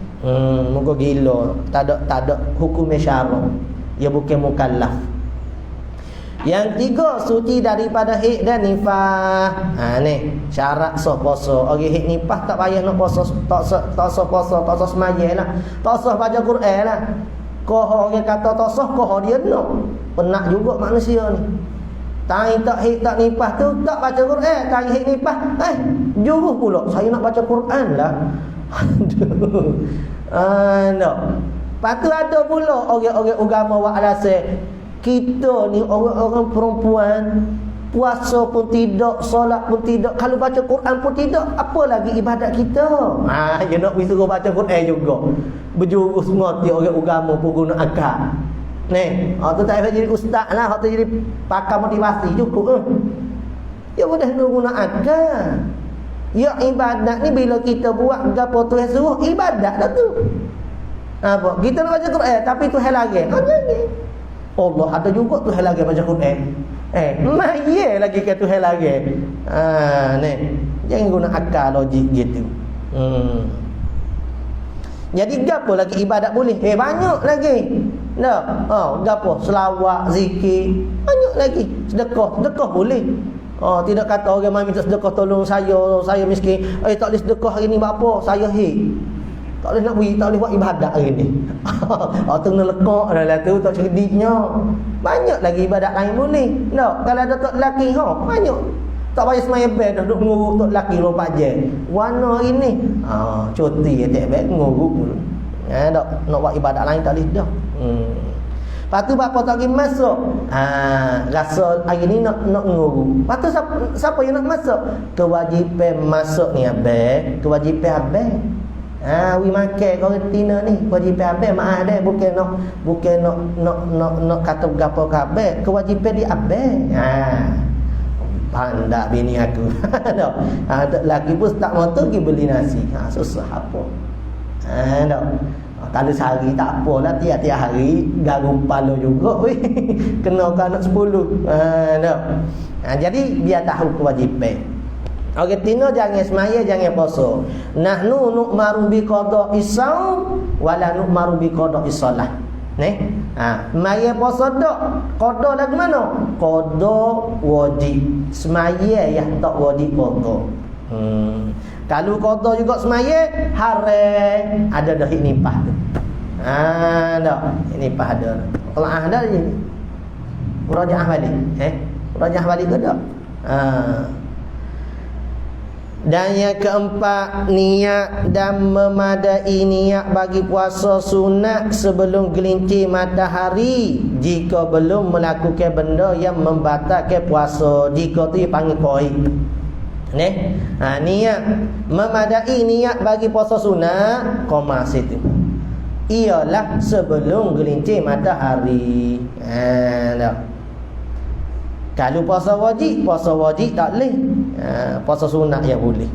Muka gila, tak ada hukum syarak. Dia bukan mukallaf. Yang tiga, suci daripada haid dan nifas. Ni syarat sah puasa. Orang haid nifas tak payah nak puasa, tak sah puasa, tak sah sembahyang lah, tak sah baca Quran lah. Kau orang kata tak sah, kau dia nak. Penat juga manusia ni. Tanya tak haid tak nifas tu tak baca Quran. Tanya haid nifas, juruh pula saya nak baca Quran lah. Aduh. No. Lepas tu ada pula orang-orang agama buat alasan, kita ni orang-orang perempuan, puasa pun tidak, solat pun tidak, kalau baca Quran pun tidak, apa lagi ibadat kita? Dia nak suruh baca Quran juga. Berjurus semua dia orang agama pun guna akal. Ni, tu tak payah jadi ustaz lah, tu jadi pakar motivasi cukup. Ya boleh guna akal. Ya ibadat ni bila kita buat gapo Tuhan suruh, ibadat dah tu. Apa? Kita nak baca Quran tapi Tuhan lagi. Allah ada juga Tuhan lagi baca Quran. Maya lagi ke Tuhan lagi. Ni. Jangan guna akal logik gitu. Jadi gapo lagi ibadat boleh? Banyak lagi. Dah. Gapo? Selawat, zikir, banyak lagi. Sedekah boleh. Tidak kata orang mai minta sedekah tolong saya miskin. Tak boleh sedekah hari ni apa? Saya tak boleh nak beri, tak boleh buat ibadat hari ni. Tengah lekak dah tu, tak cerdiknya. Banyak lagi ibadat lain boleh. Tak, kalau ada tok lelaki banyak. Tak payah semaya bed dah duduk nguruk tok lelaki 24 jam. Warna hari ni cuti tak bed nguruk dulu. Nak buat ibadat lain tak boleh dah. Lepas tu bapa tak pergi masuk. Rasa hari ni nak nguruk. Lepas tu siapa yang nak masuk? Kewajipan masuk ni abang. Kewajipan abang. Wi makan kau retina ni. Kewajipan abang maaf dah, bukan nak kata gapo ke abang. Kewajipan di abang. Pandai bini aku. Ada lagi pun tak mau tu pergi beli nasi. Susah apa? Kalau sehari tak apalah, tiap-tiap hari garu kepala juga. Kena ke anak 10. Jadi dia tahu kewajipan. Orang tina jangan semaya, jangan puasa. Nahnu nu'maru bi qada'i shaum wala nu'maru bi qada'i shalah. Semaya puasa dak, qada lagu mana? Qada wajib. Semaya ya tak wajib qada. Kalau qada juga semaya, haram ada dah nipah tu. Dak. Nipah ada. Kalau ada je. Murajaah balik. Murajaah balik ke tak? Dan yang keempat, niat dan memadai niat bagi puasa sunat sebelum gelincir matahari jika belum melakukan benda yang membatalkan puasa. Jika tu dipanggil qaid. Niat memadai niat bagi puasa sunat qoma situ. Ialah sebelum gelincir matahari. Kalau puasa wajib tak boleh. Puasa sunat yang boleh.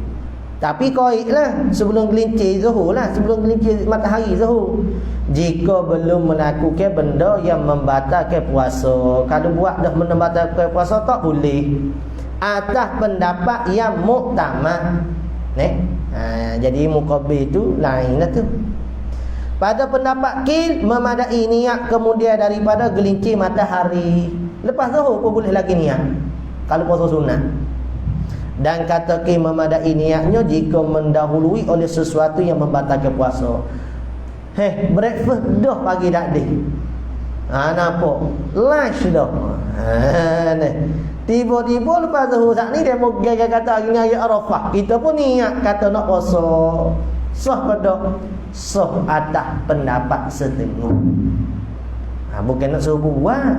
Tapi qaid lah sebelum gelincir zuhur lah, sebelum gelincir matahari zuhur. Jika belum melakukan benda yang membatalkan puasa. Kalau buat dah membatalkan puasa tak boleh. Atas pendapat yang muktamad. Jadi muqabil tu lain lah tu. Pada pendapat qil memadai niat kemudian daripada gelincir matahari. Lepas zuhur pun boleh lagi niat kalau puasa sunat. Dan kata qil memadai niatnya jika mendahului oleh sesuatu yang membatalkan puasa. Breakfast dah pagi dah deh. Nampak lunch dah. Tiba-tiba lepas zuhur saat ni dia mau kata hari ni hari Arafah. Kita pun niat kata nak puasa. Sah ke tak? Sah atas pendapat setengah. Bukan nak suruh buat.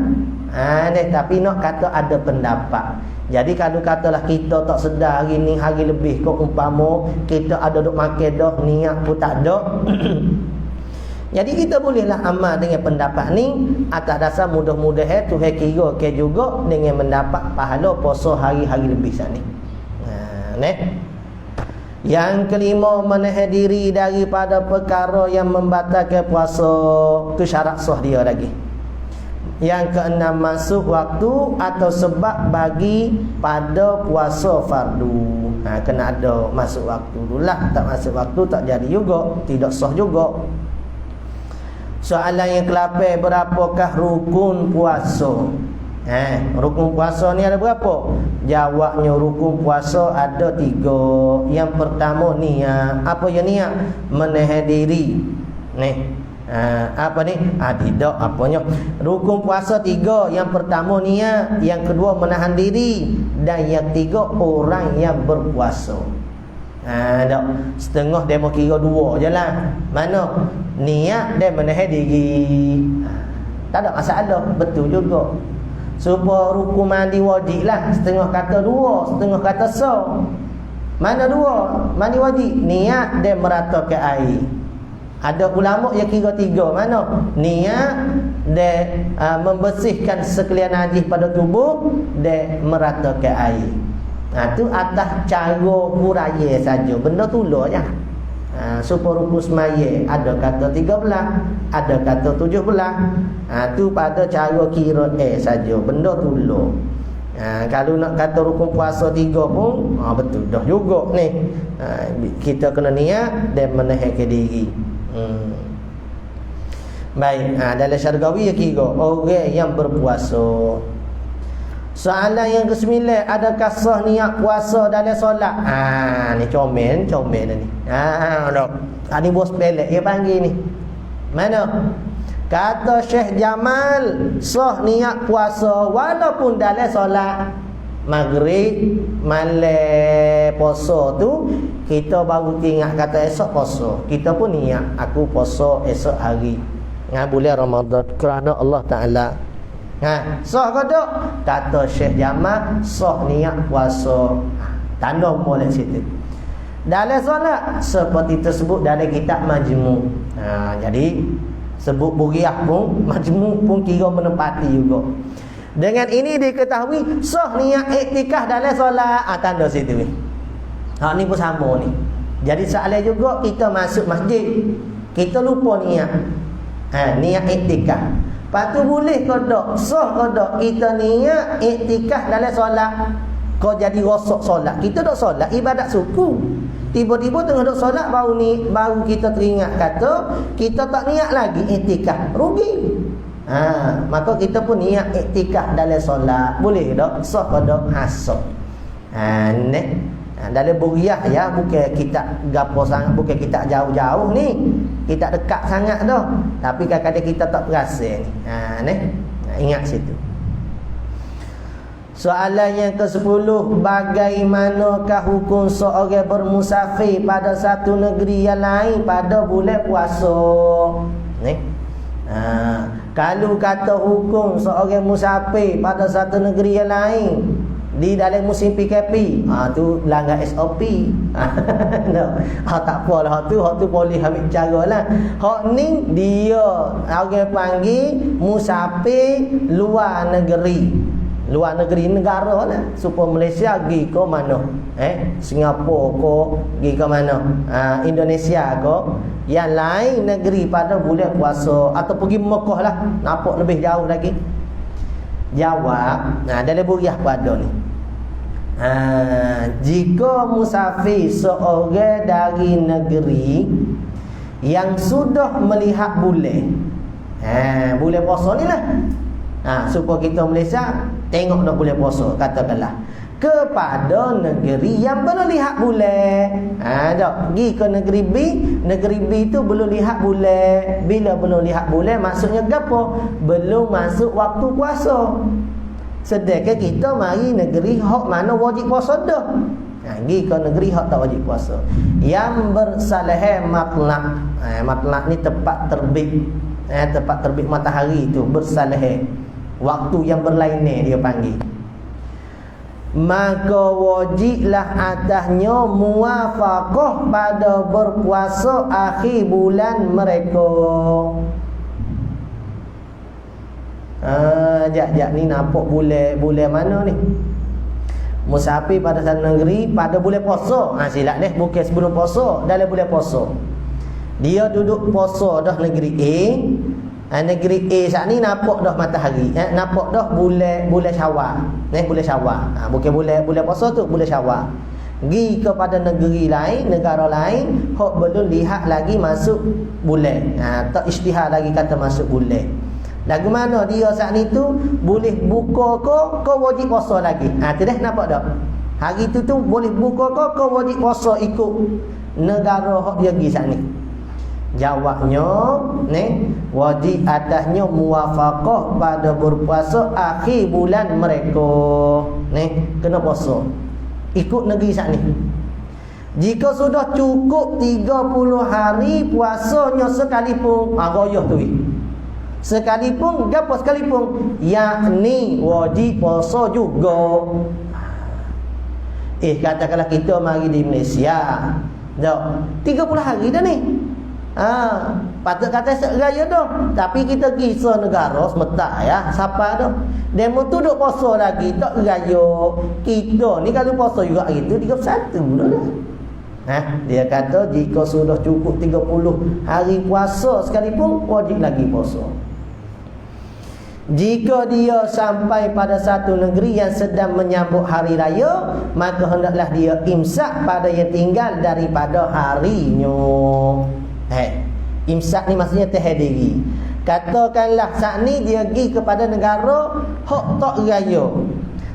Tapi nak kata ada pendapat. Jadi kalau katalah kita tak sedar hari ni hari lebih kau umpama kita ada duk makan dah niat pun tak ada. Jadi kita bolehlah amal dengan pendapat ni atas dasar mudah-mudahan Tuhan kira ke juga dengan mendapat pahala puasa hari-hari lebih sana. Yang kelima, menahan diri daripada perkara yang membatalkan puasa. Itu syarat sah dia lagi. Yang keenam, masuk waktu atau sebab bagi pada puasa fardu. Kena ada masuk waktu dulu lah. Tak masuk waktu tak jadi juga, tidak sah juga. Soalan yang ke-8, berapakah rukun puasa? Rukun puasa ni ada berapa? Jawabnya rukun puasa ada 3. Yang pertama niat. Apa yang niat? Menahan diri. Apa ni? Tidak apanya. Rukun puasa 3. Yang pertama niat, yang kedua menahan diri, dan yang 3 orang yang berpuasa. Setengah dia mau kira 2 je lah. Mana? Niat dan menahan diri. Tak ada masalah, betul juga. Supaya rukun mandi wajib lah. Setengah kata 2, setengah kata sah. Mana 2? Mandi wajib niat dan meratakan air. Ada ulama yang kira 3. Mana? Niat dan membersihkan sekalian najis pada tubuh dan meratakan air. Tu atas cara huraya saja. Benda tula je. Supaya rukun semaya ada kata 13, ada kata 17. Tu pada cara kira saja. Benda tula. Kalau nak kata rukun puasa 3 pun betul dah juga ni. Kita kena niat dan menahankan diri. Baik, dalam syargawi ya kira orang yang berpuasa. Soalan yang ke-9, adakah sah niat puasa dalam solat? Ni comel ni. Ni bos pelek dia panggil ni. Mana? Kata Syekh Jamal, sah niat puasa walaupun dalam solat maghrib, malam puasa tu kita baru ingat kata esok puasa. Kita pun niat aku puasa esok hari. Bulan Ramadan kerana Allah Taala. Sah ke tak? Kata Syekh Jamal, sah niat puasa. Tanda boleh situ. Dalam solat seperti tersebut dalam kitab Majmu'. Jadi sebut buriah pun Majmu' pun kira menempati juga. Dengan ini diketahui sah niat iktikaf dalam solat. Tanda situ. Ni pun sama ni. Jadi soalan juga kita masuk masjid, kita lupa niat. Niat iktikaf. Lepas tu boleh ke tak? Sah ke tak kita niat iktikaf dalam solat? Kau jadi rosak solat. Kita duk solat ibadat suku. Tiba-tiba tengah duk solat baru kita teringat kata kita tak niat lagi iktikaf. Rugi. Maka kita pun niat iktikaf dalam solat. Boleh tak? Sah ke tak? Sah. Dalam buriah ya, bukan kita gapo sangat, bukan kita jauh-jauh ni. Kita dekat sangat dah. Tapi kadang-kadang kita tak terasa ni. Ingat situ. Soalan yang ke-10, bagaimanakah hukum seorang bermusafir pada satu negeri yang lain pada bulan puasa? Ni. Kalau kata hukum seorang musafir pada satu negeri yang lain di dalam musim PKP, tu langgar SOP. No. Tak apalah, hak tu boleh ambil caralah. Hak ni dia orang panggil musafir luar negeri. Luar negeri negara lah. Supaya Malaysia pergi ke mana? Singapura ke, pergi ke mana? Indonesia ke, yang lain negeri pada bulan puasa, atau pergi Mekah lah, nampak lebih jauh lagi. Jawab, dalam buriah pada ni. Jika musafir seorang dari negeri yang sudah melihat bulan, bulan puasa ni lah, supaya kita Malaysia tengok dah bulan puasa, katakanlah kepada negeri yang belum lihat bulan. Pergi ke negeri B, negeri B tu belum lihat bulan. Bila belum lihat bulan, maksudnya apa? Belum masuk waktu puasa. Sedangkan kita mari negeri hak mana wajib puasa dah. Pergi ke negeri hak tak wajib puasa. Yang bersalah matlaq. Matlaq ni tempat terbit. Tempat terbit matahari tu bersalah. Waktu yang berlainan dia panggil. Maka wajiblah atasnya muwafaqah pada berpuasa akhir bulan mereka. Ni nampak bulan mana ni? Musafir pada satu negeri pada bulan puasa. Silap ni, bukan sebelum puasa, dalam bulan puasa. Dia duduk puasa dah negeri A. Negeri A saat ni nampak dah matahari, nampak dah bulan Syawal. Bulan Syawal. Bukan bulan puasa tu, bulan Syawal. Pergi kepada negeri lain, negara lain, hok belum lihat lagi masuk bulan. Tak isytihar lagi kata masuk bulan. Lagu mana dia saat ni tu boleh buka ke wajib puasa lagi. Tu dah nampak dah. Hari tu boleh buka ke wajib puasa ikut negara hok dia pergi saat ni. Jawabnya ni, wajib atasnya muwafaqah pada berpuasa akhir bulan mereka. Ni kena puasa ikut negeri saat ni. Jika sudah cukup 30 hari puasanya sekalipun, goyah tu sekalipun, gapo sekalipun, yakni wajib puasa juga. Katakanlah kita mari di Malaysia dah 30 hari dah ni. Patut kata seraya dah. Tapi kita pergi negara semetak ya, siapa dah. Demo tu duk puasa lagi, tak raya. Kita ni kalau puasa juga gitu 31 dah. Dia kata jika sudah cukup 30 hari puasa sekalipun, wajib lagi puasa. Jika dia sampai pada satu negeri yang sedang menyambut hari raya, maka hendaklah dia imsak pada yang tinggal daripada harinya. Imsak ni maksudnya tahan diri. Katakanlah saat ni dia pergi kepada negara hak tak raya.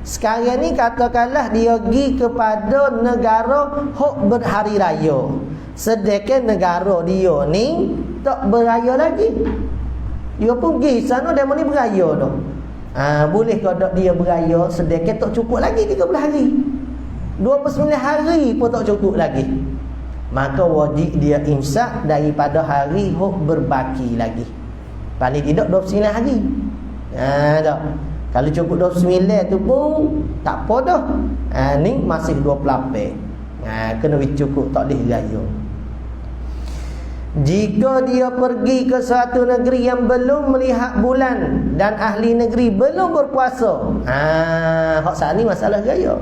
Sekarang ni katakanlah dia pergi kepada negara hak berhari raya. Sedangkan negara dia ni tak beraya lagi. Dia pun pergi sana demo ni beraya dah. Boleh ke tak dia beraya sedangkan tak cukup lagi 30 hari. 29 hari pun tak cukup lagi. Maka wajib dia imsak daripada hari hok berbaki lagi. Paling tidak 29 hari. Tak. Kalau cukup 29 tu pun tak apa dah. Ni masih 28. Kena cukup tak boleh raya. Jika dia pergi ke suatu negeri yang belum melihat bulan dan ahli negeri belum berpuasa, hak saat ni masalah raya,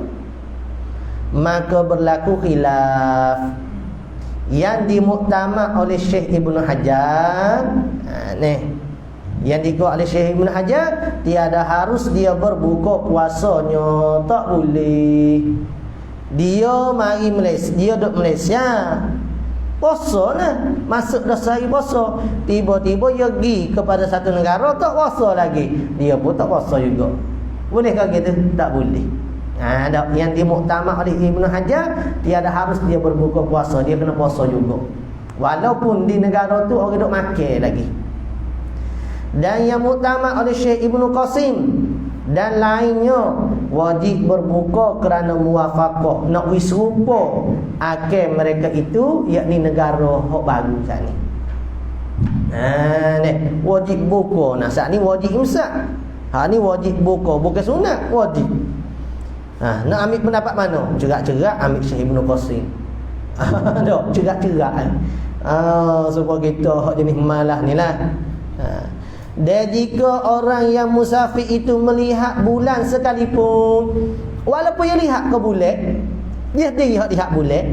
maka berlaku khilaf yang dimuktamad oleh Syekh Ibnu Hajar. Yang dikau oleh Syekh Ibnu Hajar, tiada harus dia berbuka puasanya, tak boleh. Dia mari Malaysia, dia duduk Malaysia, puasa lah, masuk dah sehari puasa. Tiba-tiba dia pergi kepada satu negara tak puasa lagi, dia pun tak puasa juga. Bolehkah gitu? Tak boleh. Yang dimuktamad oleh Ibnu Hajar, tiada harus dia berbuka puasa, dia kena puasa juga, walaupun di negara tu orang duk makan lagi. Dan yang muktamad oleh Syekh Ibnu Qasim, Dan lainnya wajib berbuka kerana muwafaqah nak wisrupa akal mereka itu, yakni negara hak baru saat ni. Ni wajib buka. Nah saat ni wajib imsak. Ni wajib buka, bukan sunat, wajib. Nak ambil pendapat mana? Cerak-cerak ambil Syekh Ibn Qasim. Dok, cerak-cerak supaya kita hak jenis malah ni lah. Dan jika orang yang musafir itu melihat bulan sekalipun, walaupun dia lihat ke bulan, dia sendiri hak lihat bulan,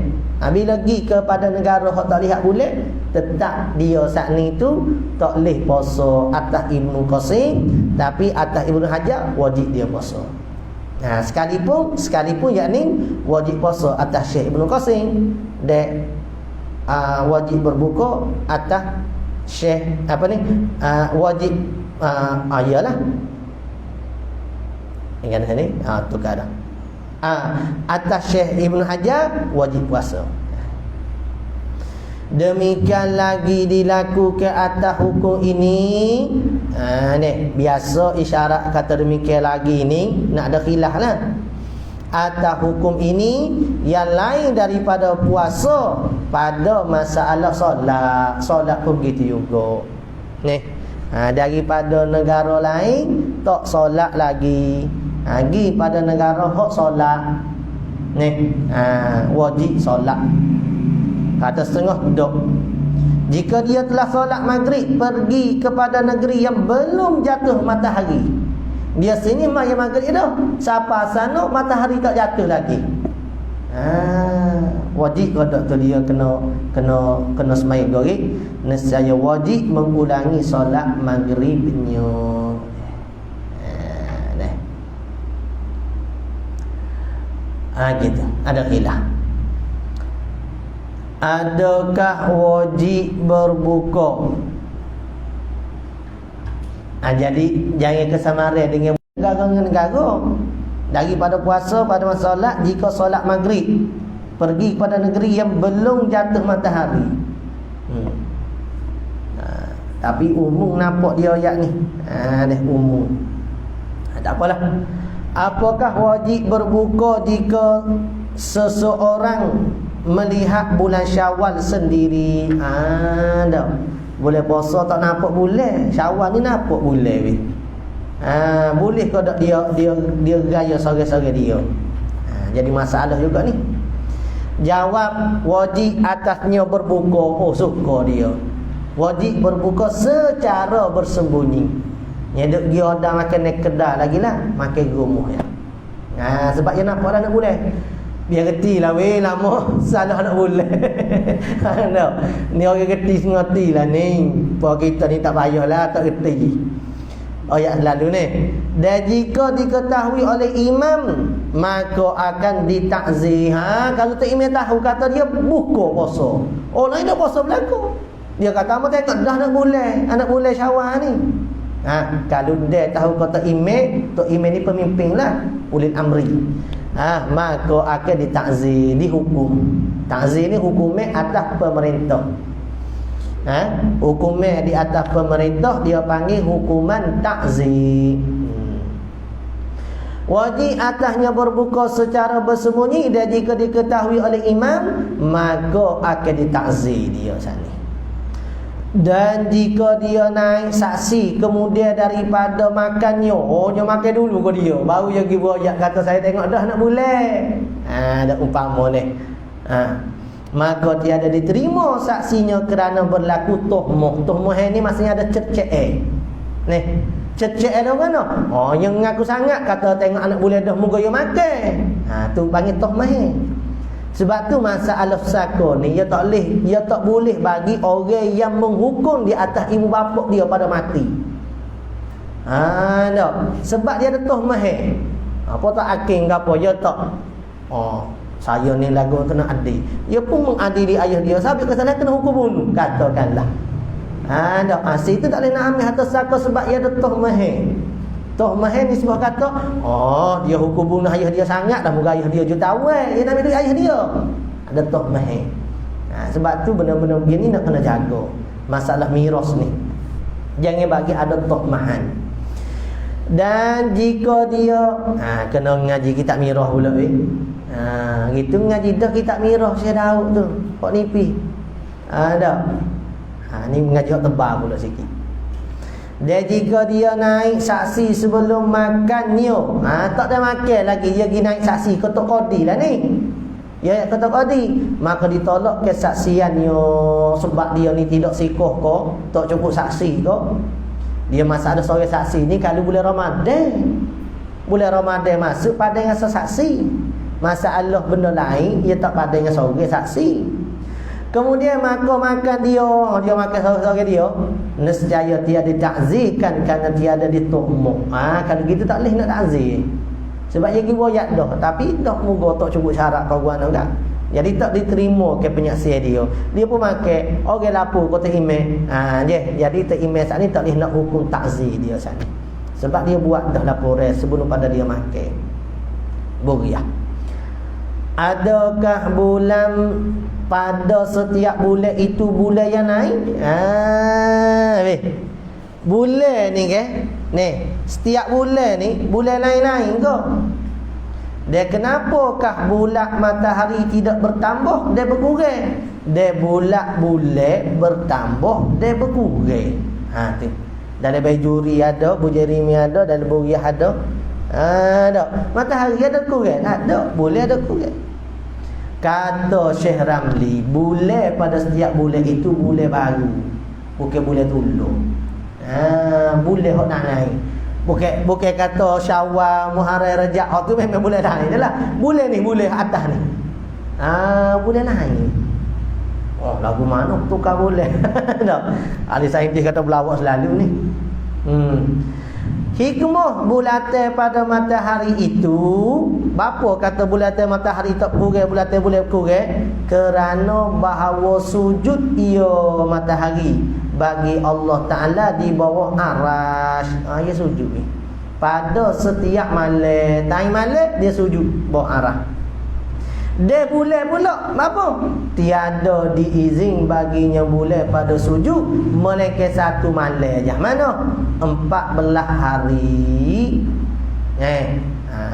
bila pergi kepada negara hak tak lihat bulan, tetap dia saat ni tu tak boleh puasa atas Ibnu Qasim, tapi atas Ibnu Hajar wajib dia puasa. Sekalipun yakni wajib puasa atas Syekh Ibnu Qasim dan wajib berbuka atas Syekh wajib iyalah ingat sini tukar dah. Atas Syekh Ibn Hajar wajib puasa. Demikian lagi dilakukan atas hukum ini. Ni biasa isyarat kata demikian lagi ni nak ada khilaf lah. Atas hukum ini yang lain daripada puasa pada masalah solat pun begitu juga. Ni daripada negara lain tak solat lagi, pergi pada negara hak solat. Ni wajib solat. Kata setengah dok. Jika dia telah solat maghrib pergi kepada negeri yang belum jatuh matahari, biasanya maya maghrib dah, siapa sana matahari tak jatuh lagi. Wajib kodok tu dia kena semai goreng. Nescaya wajib mengulangi solat maghribnya. Gitu. Ada khilaf. Adakah wajib berbuka? Jadi jangan kesamaran dengan negara. Daripada puasa pada masa solat, jika solat maghrib pergi kepada negeri yang belum jatuh matahari. Tapi umum nampak dia ayat ni. Umum. Tak apalah. Apakah wajib berbuka jika seseorang melihat bulan Syawal sendiri? Dah. Boleh puasa tak nampak bulan. Syawal ni nampak bulan weh. Boleh ke tak dia gaya sore-sore dia? Jadi masalah juga ni. Jawab wajib atasnya berbuka. Suka dia. Wajib berbuka secara bersembunyi. Nyeduk dia ada makan naik kedai lagi lah, makan rumah ya. Sebab dia nampak dah nak bulan. Biar reti lah weh, lama salah nak bulan. Ni orang reti sengerti lah ni. Puan kita ni tak payahlah, tak reti. Ayat lalu ni. Dan jika diketahui oleh imam, maka akan ditakzir. Kalau tak imam tahu, kata dia buka puasa. Lain dah puasa berlaku. Dia kata apa tengok dah nak bulan, anak bulan Syawal ni. Kalau dia tahu kata imam, tok imam ni pemimpin lah, ulil amri. Maka akan ditakzir, dihukum. Takzir ni hukumnya atas pemerintah. Hukumnya di atas pemerintah dia panggil hukuman takzir. Wajib atasnya berbuka secara bersembunyi, dan jika diketahui oleh imam, maka akan ditakzir dia sana. Dan jika dia naik saksi kemudian daripada makannya, dia makan dulu ke dia, baru dia pergi buat kata saya tengok dah nak bulan. Dah umpama ni. Maka tiada diterima saksinya kerana berlaku tuhmah. Tuhmah ni maksudnya ada cercek. Ni, cercek ada mana? Yang ngaku sangat kata tengok anak bulan dah muka dia makan. Tu panggil tuhmah. Sebab tu masalah saka ni dia tak boleh bagi orang yang menghukum di atas ibu bapa dia pada mati. Sebab dia ada tuhmah. Apa tak hakim ke apa dia tak. Saya ni lagu kena adil. Dia pun mengadili ayah dia. Sabit kesalahan kena hukum bunuh, katakanlah. Asyik itu tak boleh nak ambil harta saka sebab dia ada tuhmah. Tuhmah ni sebab kata, dia hukum bunuh ayah dia sangat dah, muka ayah dia juta awal, dia nak ambil duit ayah dia. Ada tuhmah. Sebab tu benda-benda begini nak kena jaga. Masalah miras ni, jangan bagi ada tuhmahan. Dan jika dia kena ngaji kitab mirah pula gitu ngaji dah kitab mirah Syekh Daud tu Pak Nipi dah ni mengaji hak tebal pula sikit. Dan jika dia naik saksi sebelum makannya tak ada makan lagi dia pergi naik saksi ketuk qadi lah ni ya ketuk qadi maka ditolak kesaksiannya sebab dia ni tidak sikoh ko tak cukup saksi ko. Dia masa ada seorang saksi ni kalau bulan Ramadan masuk pada dengan saksi. Masalah benda lain ia tak pada dengan seorang saksi. Kemudian makan dia makan seorang dia nescaya tiada takzirkan kerana tiada dituhmuk. Kalau gitu tak boleh nak takzir. Sebab dia riwayat dah tapi dah moga tak cukup syarat kau guna kan. Jadi tak diterima ke penyaksian dia. Dia pun makan orang lapor kata imam. Jadi tak imam saat ni tak boleh nak hukum takzir dia saat ni. Sebab dia buat dah laporan sebelum pada dia makan. Buriah. Adakah bulan pada setiap bulan itu bulan yang naik? Bulan ni ke? Ni, setiap bulan ni bulan lain-lain ke? Dan kenapakah bulat matahari tidak bertambah dan berkurang? Dan bulat-bulat bertambah dan berkurang. Tu. Dalam Bajuri ada, Bujerimi ada, dalam Buriah ada. Ada. Matahari ada kurang? Ada. Boleh ada kurang. Kata Syekh Ramli, bulan pada setiap bulan itu bulan baru. Bukan bulan dulu. Bulan hok nak naik. Bukan kata Syawal, Muharram, Rajab. Tu memang bulan naik dah lah. Bulan ni bulan atas ni. Bulan naik. Lagu mana tukar bulan. Dah. Ahli saintis kata berlawak selalu ni. Hikmah bulatan pada matahari itu, bapa kata bulatan matahari tak kurang, bulatan bulan kurang kerana bahawa sujud ia matahari bagi Allah Ta'ala di bawah arasy. Dia sujud ni pada setiap malam. Time malam dia sujud bawah arasy. Dia bulan pula apa? Tiada diizin baginya bulan pada sujud melainkan satu malam je. Mana? 14 hari.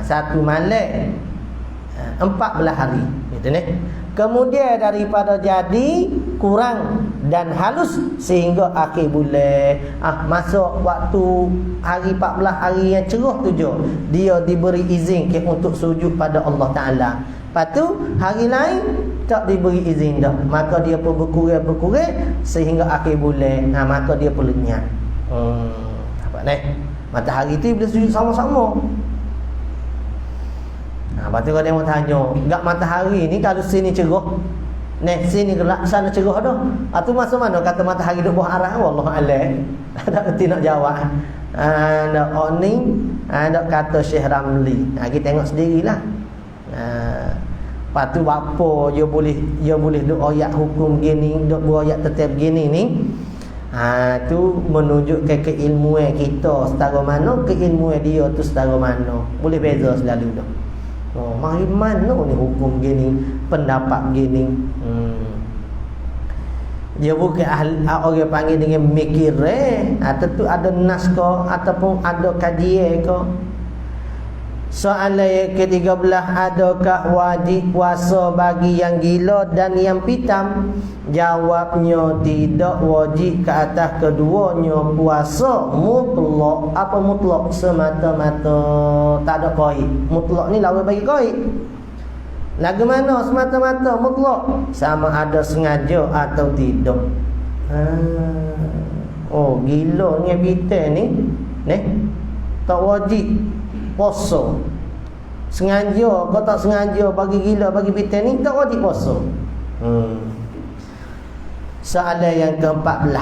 Satu malam 14 hari. Gitu ni. Kemudian daripada jadi kurang dan halus sehingga akhir bulan. Masuk waktu hari 14 hari yang cerah tu je dia diberi izin untuk sujud pada Allah Ta'ala. Lepas tu hari lain tak diberi izin dah. Maka dia pun berkurang sehingga akhir bulan. Maka dia pun lenyap. Apa ni? Matahari tu bila sujud sama-sama. Lepas tu kalau dia mau tanya, gak matahari ni kalau sini cerah, sini gelap, sana cerah dah. Tu masa mana kata matahari duk buah arah? Wallahualam. Tak kerti nak jawab. Nak ni, nak kata Syekh Ramli. Kita tengok sendirilah. Lepas tu apa dia boleh duk ayat hukum gini, duk buat ayat tetap gini ni. Tu menunjukkan keilmuan kita setara mana, keilmuan dia tu setara mana. Boleh beza selalu dah. Mari mana ni hukum gini, pendapat gini. Dia bukan orang panggil dengan mikir tentu ada nas ke ataupun ada kajian ke. Soalan yang ke-13, adakah wajib puasa bagi yang gila dan yang pitam? Jawabnya tidak wajib ke atas keduanya puasa mutlak. Apa mutlak? Semata-mata. Tak ada qaid. Mutlak ni lawan bagi qaid. Lagu mana semata-mata mutlak? Sama ada sengaja atau tidak. Gila dengan pitam ni tak wajib puasa. Sengaja kau tak sengaja bagi gila bagi pitam ni tak wajib puasa. Soalan yang ke-14,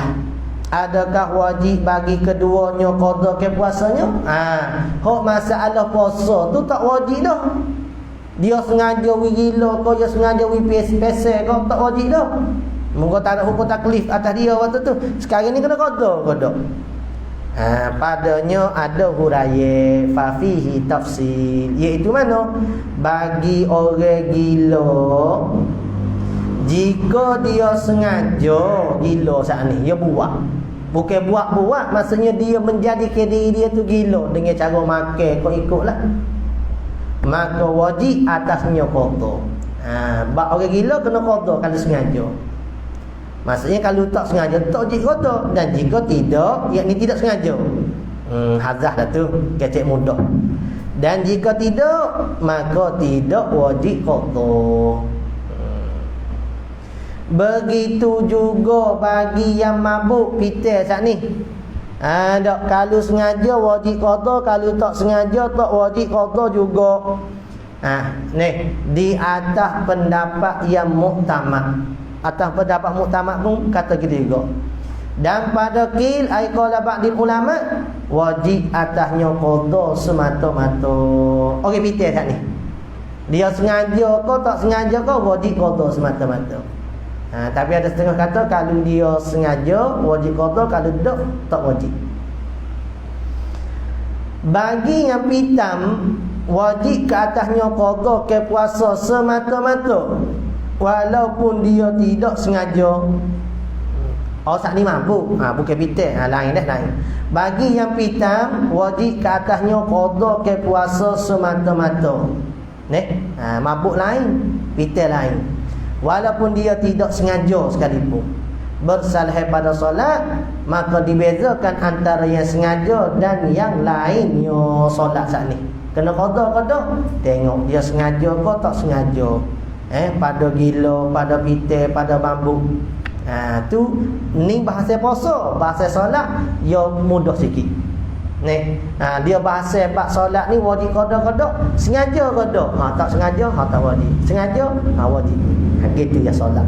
adakah wajib bagi keduanya qada ke puasanya? Hak masalah puasa tu tak wajib dah. Dia sengaja wi gila kau, dia sengaja wi pesel kau, tak wajib dah. Moga tak ada hukum taklif atas dia waktu tu. Sekarang ni kena qada. Padanya ada huraya fafihi tafsil, iaitu mana? Bagi orang gila, jika dia sengaja gila saat ni dia buat Bukan buat-buat, maksudnya dia menjadi ke diri dia tu gila dengan cara makan kau ikutlah. Maka wajib atasnya qada. Bab orang gila kena qada kalau sengaja. Maksudnya kalau tak sengaja tak wajib qada, dan jika tidak, yakni tidak sengaja. Hazah dah tu, kecek mudah. Dan jika tidak, maka tidak wajib qada. Begitu juga bagi yang mabuk pitai saat ni. Kalau sengaja wajib qada, kalau tak sengaja tak wajib qada juga. Ni di atas pendapat yang muktamad. Atas pendapat muktamad pun kata kita juga. Dan pada qil ai qala ba'dil ulama wajib atasnya qada semata-mata. Okey pitai saat ni. Dia sengaja ke tak sengaja ke wajib qada semata-mata. Tapi ada setengah kata kalau dia sengaja wajib qada, kalau tak wajib. Bagi yang pitam wajib ke atasnya qada ke puasa semata-mata walaupun dia tidak sengaja. Saat ni mabuk, bukan pitam, lain dah lain. Bagi yang pitam wajib ke atasnya qada ke puasa semata-mata. Mabuk lain, pitam lain. Walaupun dia tidak sengaja sekalipun bersalah pada solat, maka dibezakan antara yang sengaja dan yang lainnya solat saat ni. Kena qada. Tengok dia sengaja ke tak sengaja. Pada gila, pada pitai, pada bambu. Tu ni bahasa puasa, bahasa solat dia mudah sikit. Dia bahasa bab solat ni wajib qada. Sengaja qada, tak sengaja tak wajib. Sengaja wajib. Gitu ya solat.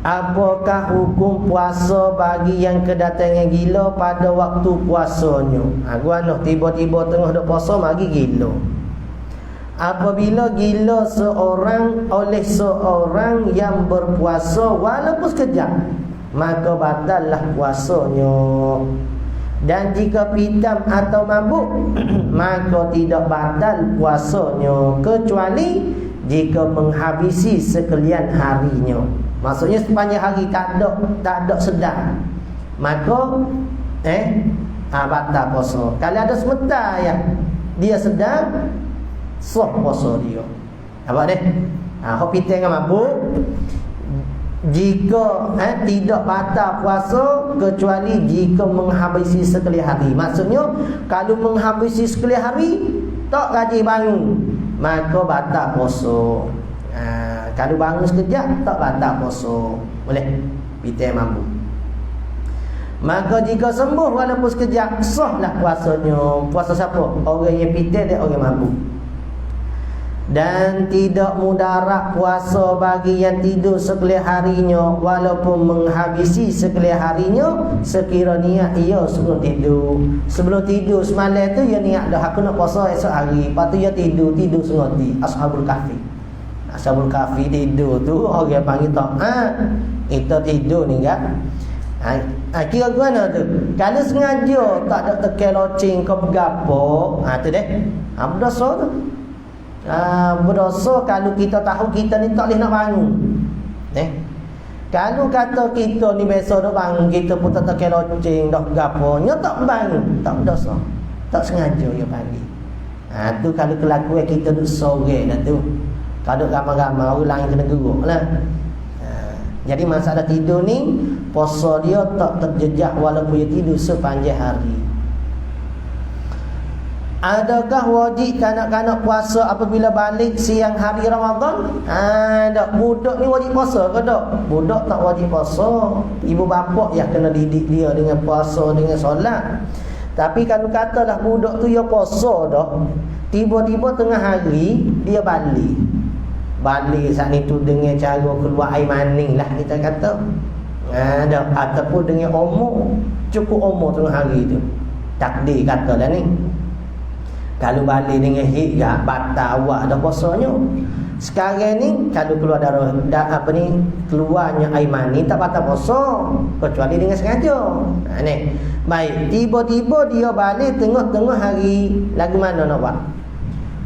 Apakah hukum puasa bagi yang kedatangan gila pada waktu puasanya? Gua nak tiba-tiba tengah dak puasa mari gila. Apabila gila seorang oleh seorang yang berpuasa walaupun sekejap, maka batallah puasanya. Dan jika pitam atau mabuk maka tidak batal puasanya kecuali jika menghabisi sekalian harinya. Maksudnya sepanjang hari tak ada sedar, maka batal puasa. Kalau ada sebentar ya dia sedang sah puasa dia. Apa deh? Hok pitam dengan mabuk jika tidak batal puasa kecuali jika menghabisi sekali hari. Maksudnya kalau menghabisi sekali hari tak rajin bangun maka batal puasa. Kalau bangun sekejap tak batal puasa. Boleh pitai mampu. Maka jika sembuh walaupun sekejap sahlah puasanya. Puasa siapa? Orang yang pitai dan orang mampu. Dan tidak mudarat puasa bagi yang tidur sekali harinya walaupun menghabisi sekali harinya sekiranya ia sebelum tidur semalam tu ia niat dah aku nak puasa esok hari, lepas tu ia tidur sengaja. Ashabul kahfi tidur tu orang panggil kita tidur ni kan. Kira gimana tu? Kalau sengaja tak ada tekan loceng ke bergapo, tu deh. Berdosa tu. Berdosa kalau kita tahu kita ni tak boleh nak bangun. Kalau kata kita ni biasa nak bangun, kita pun tak tekan loceng dah gapo, nya tak bangun, tak berdosa. Tak sengaja dia panggil. Tu kalau kelakuan kita duk sore dah tu. Kalau ramai-ramai orang lain kena geruklah. Jadi masalah tidur ni puasa dia tak terjejak walaupun dia tidur sepanjang hari. Adakah wajib kanak-kanak puasa apabila balik siang hari Ramadan? Tak. Budak ni wajib puasa ke tak? Budak tak wajib puasa. Ibu bapa yang kena didik dia dengan puasa, dengan solat. Tapi kalau katalah budak tu dia puasa dah, tiba-tiba tengah hari dia balik saat itu dengan cara keluar air maning lah kita kata. Ataupun dengan cukup umur tengah hari tu. Takdir kata dah ni. Kalau balik dengan hijab batal awak dah puasanya. Sekarang ni kalau keluar darah keluarnya air mani tak batal puasa kecuali dengan sengaja. Baik, tiba-tiba dia balik tengah-tengah hari, lagu mana nak buat?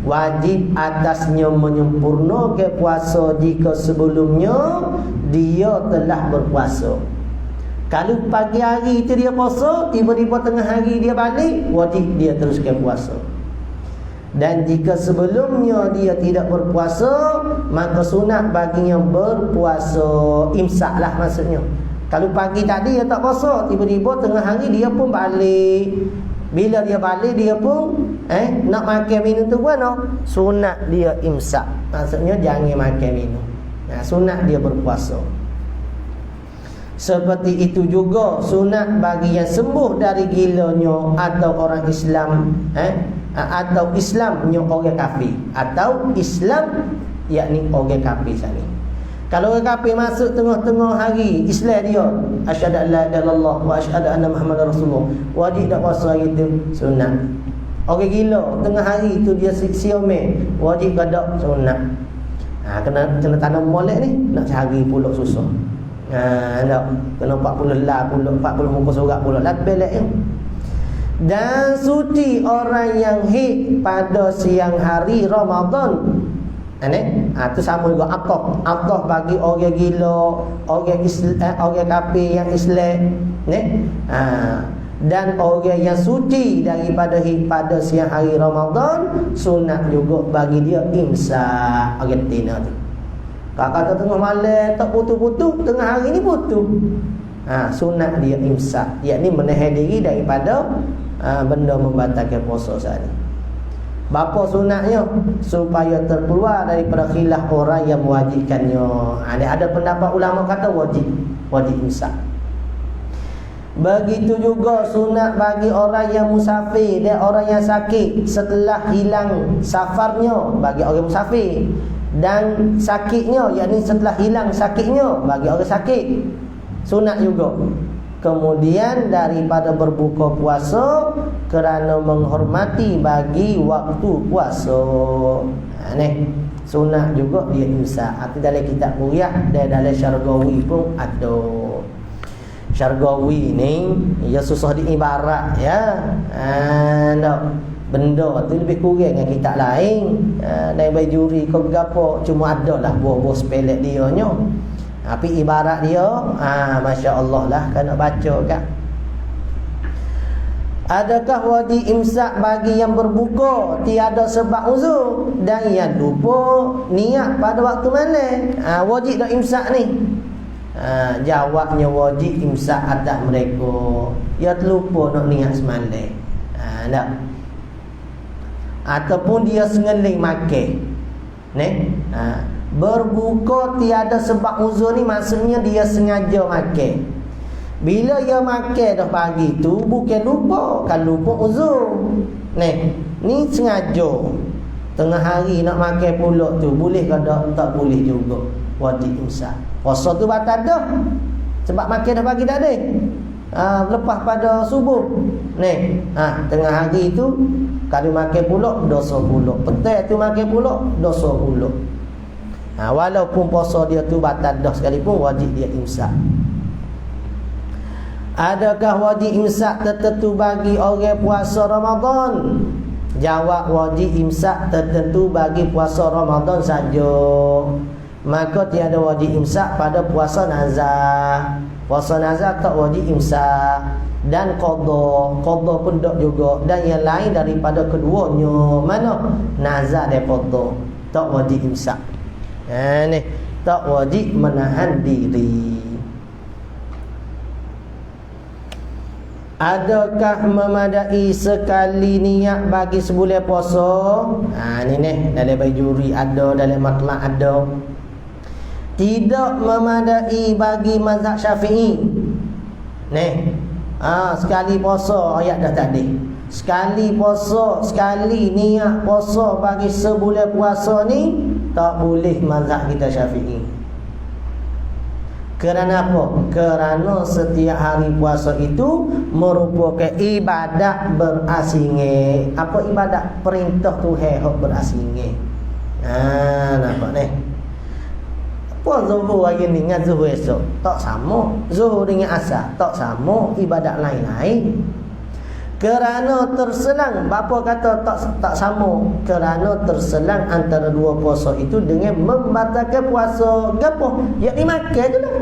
wajib atasnya menyempurnakan puasa jika sebelumnya dia telah berpuasa. Kalau pagi hari itu dia puasa, tiba-tiba tengah hari dia balik, wajib dia teruskan puasa. Dan jika sebelumnya dia tidak berpuasa, maka sunat baginya berpuasa. Imsak lah maksudnya. Kalau pagi tadi dia tak puasa, tiba-tiba tengah hari dia pun balik. Bila dia balik, dia pun nak makan minum tu pun sunat dia imsak. Maksudnya jangan makan minum. Sunat dia berpuasa. Seperti itu juga sunat bagi yang sembuh dari gilanya atau orang Islam atau Islamnya orang kafir, atau Islam yakni orang kafir sana. Kalau orang kafir masuk tengah-tengah hari Islam dia, asyhadu an la ilaha illallah wa asyhadu anna muhammadar rasulullah, wajib dak puasa itu sunat. Orang gila tengah hari itu dia siomel, wajib gadak sunat. Kena tanam molek ni, nak cari pulak susah. Kena 40 lah, 40 muka surat pulak lah belak ni. Dan suci orang yang haid pada siang hari Ramadan. Itu sama juga Aqaf bagi orang gila, orang kafir yang Islam, dan orang yang suci daripada haid pada siang hari Ramadan, sunat juga bagi dia imsak. Argentina tu. Kata tengah malam tak putus-putus, tengah hari ni putus. Sunat dia imsak, yakni menahan diri daripada benda membatalkan puasa sehari. Bapa sunatnya supaya terkeluar daripada khilaf orang yang mewajibkannya. Ada pendapat ulama kata wajib imsak. Begitu juga sunat bagi orang yang musafir dan orang yang sakit setelah hilang safarnya bagi orang musafir, dan sakitnya, yakni setelah hilang sakitnya bagi orang sakit, sunat juga. Kemudian daripada berbuka puasa kerana menghormati bagi waktu puasa. Sunat juga dia imsak. Itu dalam kitab Ruqyah dan dalam Syargawi pun ada. Syargawi ni ia susah diibarat ya. Benda tu lebih kurang dengan kitab lain. Dari Bajuri ke gapo cuma ada lah buah-buah sepelek dia nya. Tapi ibarat dia Masya Allah lah, kena baca kan. Adakah wajib imsak bagi yang berbuka tiada sebab uzur dan yang lupa niat pada waktu mana? Wajib dah imsak ni? Jawabnya wajib imsak atas mereka. Dia terlupa nak niat semalam. Tak. Ataupun dia sengaling makan. Berbuka tiada sebab uzur ni maksudnya dia sengaja makan. Bila dia makan dah pagi tu bukan lupa, kan lupa uzur. Ni sengaja. Tengah hari nak makan pulak tu boleh ke tak boleh juga. Wajib imsak. Puasa tu batal dah. Sebab makan dah pagi tak ada. Lepas pada subuh. Tengah hari tu kalau makan pulak dosa pulak. Petang tu makan pulak dosa pulak. Walaupun puasa dia tu batal dah sekalipun, wajib dia imsak. Adakah wajib imsak tertentu bagi orang puasa Ramadan? Jawab wajib imsak tertentu bagi puasa Ramadan saja. Maka tiada wajib imsak pada puasa nazar. Puasa nazar tak wajib imsak. Dan qada pun tak juga. Dan yang lain daripada keduanya, mana? Nazar dan qada tak wajib imsak. Tak wajib menahan diri. Adakah memadai sekali niat bagi sebulan puasa? Ni dalam Bajuri ada, dalam Matlaq ada. Tidak memadai bagi mazhab Syafi'i. Sekali puasa ayat dah tak ada. Sekali puasa, sekali niat puasa bagi sebulan puasa ni tak boleh mazhab kita Syafi'i. Kerana apa? Kerana setiap hari puasa itu merupakan ibadat berasinge. Apa ibadat? Perintah Tuhan hak berasinge. Nampak ni? Puan zuhur hari ni dengan zuhur esok tak sama. Zuhur dengan asar tak sama, ibadat lain-lain. Kerana terselang, bapa kata tak sama, kerana terselang antara dua puasa itu dengan membatalkan puasa. Gapo? Yakni makan tu lah.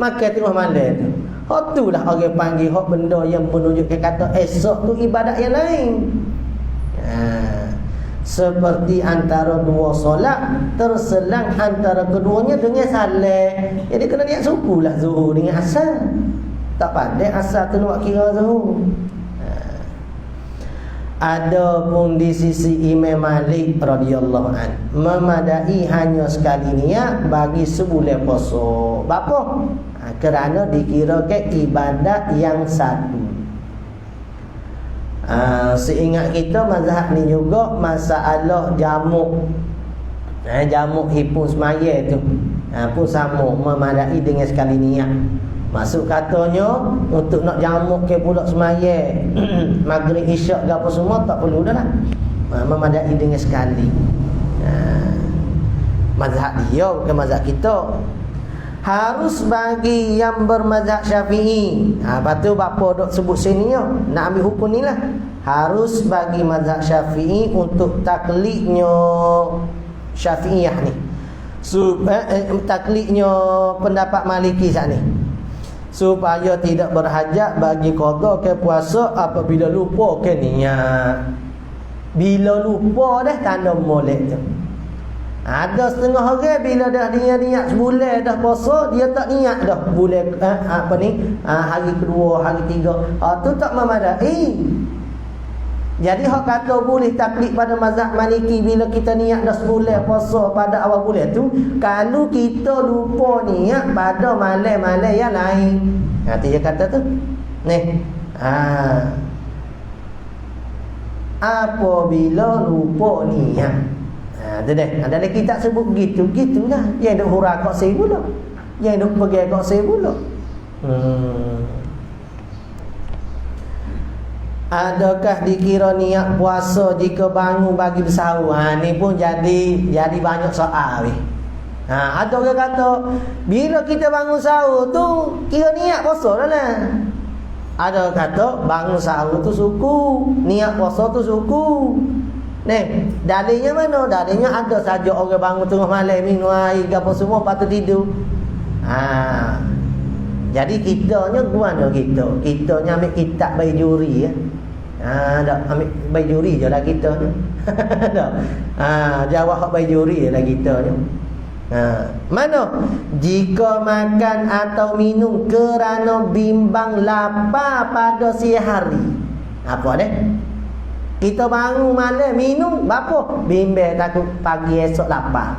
Makan tengah malam tu. Hak tu lah orang panggil hak benda yang menunjukkan kata esok tu ibadat yang lain. Seperti antara dua solat terselang antara keduanya dengan salat. Jadi kena niat subuh lah zuhur dengan asar. Tak pandai asar tu nak kira zuhur. Ada pun di sisi Imam Malik radhiyallahu an memadai hanya sekali niat bagi sebulan puasa. Bapa? Kerana dikirakan ibadat yang satu. Seingat kita mazhab ni juga masalah jamuk. Jamuk hipun semaya tu pun sama memadai dengan sekali niat. Maksud katanya untuk nak jamuk ke pula semaya maghrib isyak ke apa semua tak perlu dah lah. Memadai dengan sekali. Mazhab dia bukan mazhab kita. Harus bagi yang bermazhab Syafi'i. Lepas tu bapa dok sebut sini nak ambil hukum ni lah. Harus bagi mazhab Syafi'i untuk taklidnya Syafi'iyah ni. Taklidnya pendapat Maliki saat ni. Supaya tidak berhajat bagi qada ke puasa apabila lupa ke niat. Bila lupa dah tanda molek tu. Ada setengah orang bila dah niat sebulan dah puasa, dia tak niat dah bulan hari kedua, hari tiga. Tu tak memadai. Jadi hak kata boleh taklid pada mazhab Maliki bila kita niat dah sebulan puasa pada awal bulan tu, kalau kita lupa niat pada malam-malam yang lain. Dia kata tu. Ni. Apabila lupa niat. Tu dah. Dalam kitab sebut gitulah. Yang duk hurah kat saya pula. Yang duk pergi kat saya pula. Adakah dikira niat puasa jika bangun bagi bersahur? Ni pun jadi banyak soal weh. Ada orang kata bila kita bangun sahur tu kira niat puasa dah lah. Ada kata bangun sahur tu suku, niat puasa tu suku. Dalilnya mana? Dalilnya ada saja orang bangun tengah malam minum air apa semua patut tidur. Jadi kitanya gimana kita? Kitanya ambil kitab Baijuri ya. Tak ambil Baijuri je lah kita ni. Jawab hak Baijuri je lah kita ni. Mana? Jika makan atau minum kerana bimbang lapar pada siang hari. Apa deh? Kita bangun malam minum apa? Bimbang takut pagi esok lapar.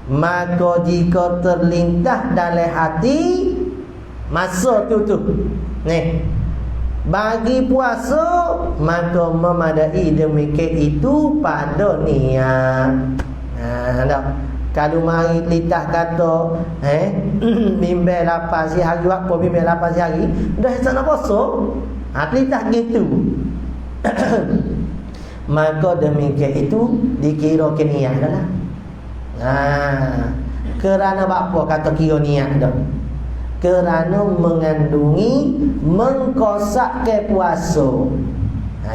Maka jika terlintas dalam hati masa tu bagi puasa, maka memadai demikian itu pada niat. Kalau mari litah kata bimbang lapar si hari apa bimbang lapar si hari dah esok nak puasa, litah gitu. Maka demikian itu dikira ke niat dah lah. Kerana apa kata kira niat dah? Kerana mengandungi mengkosak ke puasa.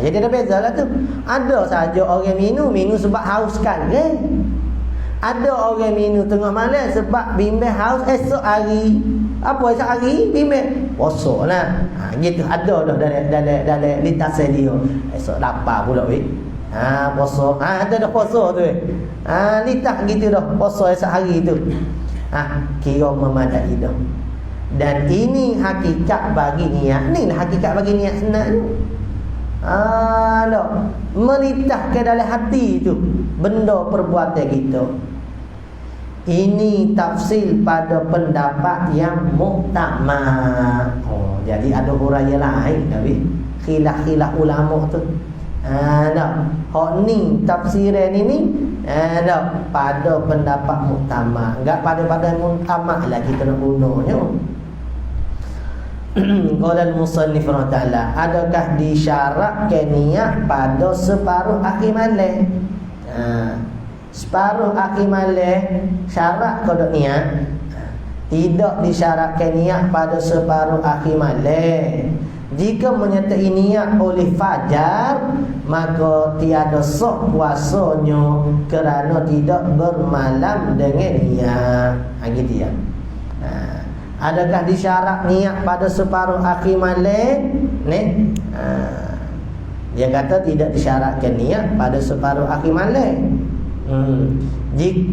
Jadi ada beza lah tu. Ada saja orang minum sebab hauskan kan. Ada orang minum tengah malam sebab bimbang haus esok hari. Apa esok hari? Bimbang puasa lah. Gitu ada dah dalam lintas dia. Esok lapar pula weh. Puasa. Ada dah puasa tu weh. Lintas gitu dah puasa esok hari tu. Kira memadai dah. Dan ini hakikat bagi niat. Ni lah hakikat bagi niat senang tu. Melitah ke dalam hati tu benda perbuatan kita. Ini tafsir pada pendapat yang muktamad. Jadi ada huraya lain tapi khilaf ulama tu. Hak ni tafsiran ini pada pendapat muktamad. Enggak pada muktamad lah kita nak gunanya. Qala al-musannif rahimahullah, adakah disyaratkan niat pada separuh akhir malam? Separuh akhir malam syarat kodok niat. Tidak disyaratkan niat pada separuh akhir malam. Jika menyertai niat oleh fajar, maka tiada sah puasanya kerana tidak bermalam dengan niat. Gitu ya. Adakah disyarat niat pada separuh akhir malam? Dia kata tidak disyaratkan niat pada separuh akhir malam.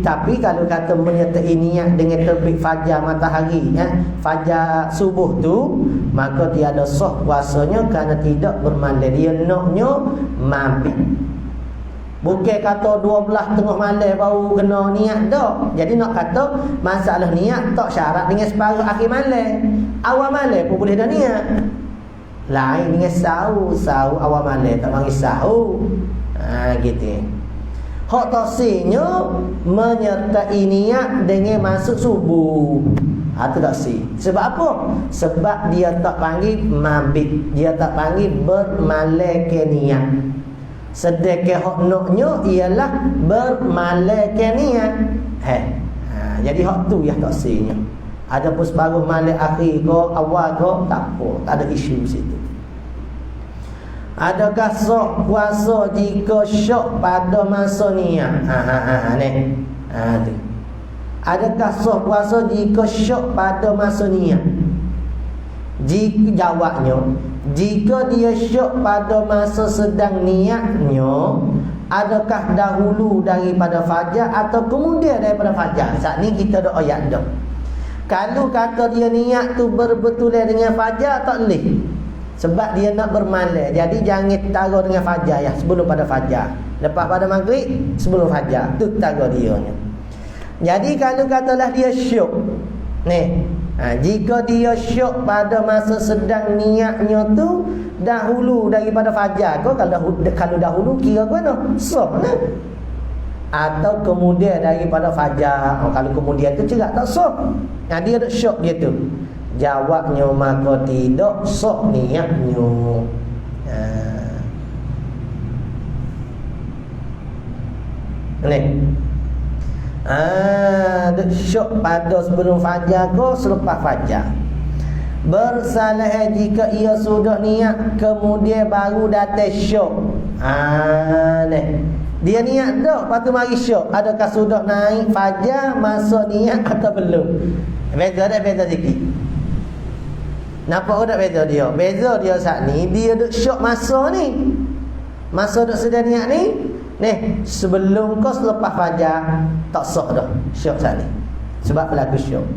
Tapi kalau kata menyertai niat dengan terbit fajar matahari, fajar subuh tu, maka tiada sah puasanya kerana tidak bermalam. Dia naknya mabit. Bukan kata 12 tengah malam baru kena niat dak. Jadi nak kata masalah niat tak syarat dengan separuh akhir malam. Awal malam pun boleh dah niat. Lain dengan sahur awal malam tak panggil sahur. Gitu. Hak tafsirnya menyertai niat dengan masuk subuh. Itu tak sih. Sebab apa? Sebab dia tak panggil mabit. Dia tak panggil bermalam ke niat. Sedekah hak naknya ialah bermalaikan niat. Jadi hak tu yang tak sihnya. Adapun separuh malam akhir ke awal ke tak apa, tak ada isu situ. Adakah sah puasa jika syak pada masa niat? Tu. Adakah sah puasa jika syak pada masa niat? Jika jawabnya, jika dia syak pada masa sedang niatnya, adakah dahulu daripada fajar atau kemudian daripada fajar? Saat ni kita ada ayat dah. Kalau kata dia niat tu berbetulan dengan fajar, tak boleh. Sebab dia nak bermalam. Jadi jangan taruh dengan fajar ya, sebelum pada fajar. Lepas pada maghrib, sebelum fajar. Tu taruh dia nya. Jadi kalau katalah dia syak jika dia syak pada masa sedang niatnya tu dahulu daripada fajar, kalau dahulu kira ke mana? Sah lah. Atau kemudian daripada fajar. Kalau kemudian tu cerak tak sah. Dia ada syak dia tu. Jawabnya maka tidak sah niatnya. Syak pada sebelum fajar ke selepas fajar. Bersalah jika ia sudah niat kemudian baru datang syak. Dia niat dah, lepas tu mari syak. Adakah sudah naik fajar masuk niat atau belum? Beza sikit. Nampak tak beza dia? Beza dia saat ni, dia duk syak masa ni. Masa duk sedang niat ni, sebelum kau selepas fajar tak sah dah syak saat ni. Sebab berlaku syak.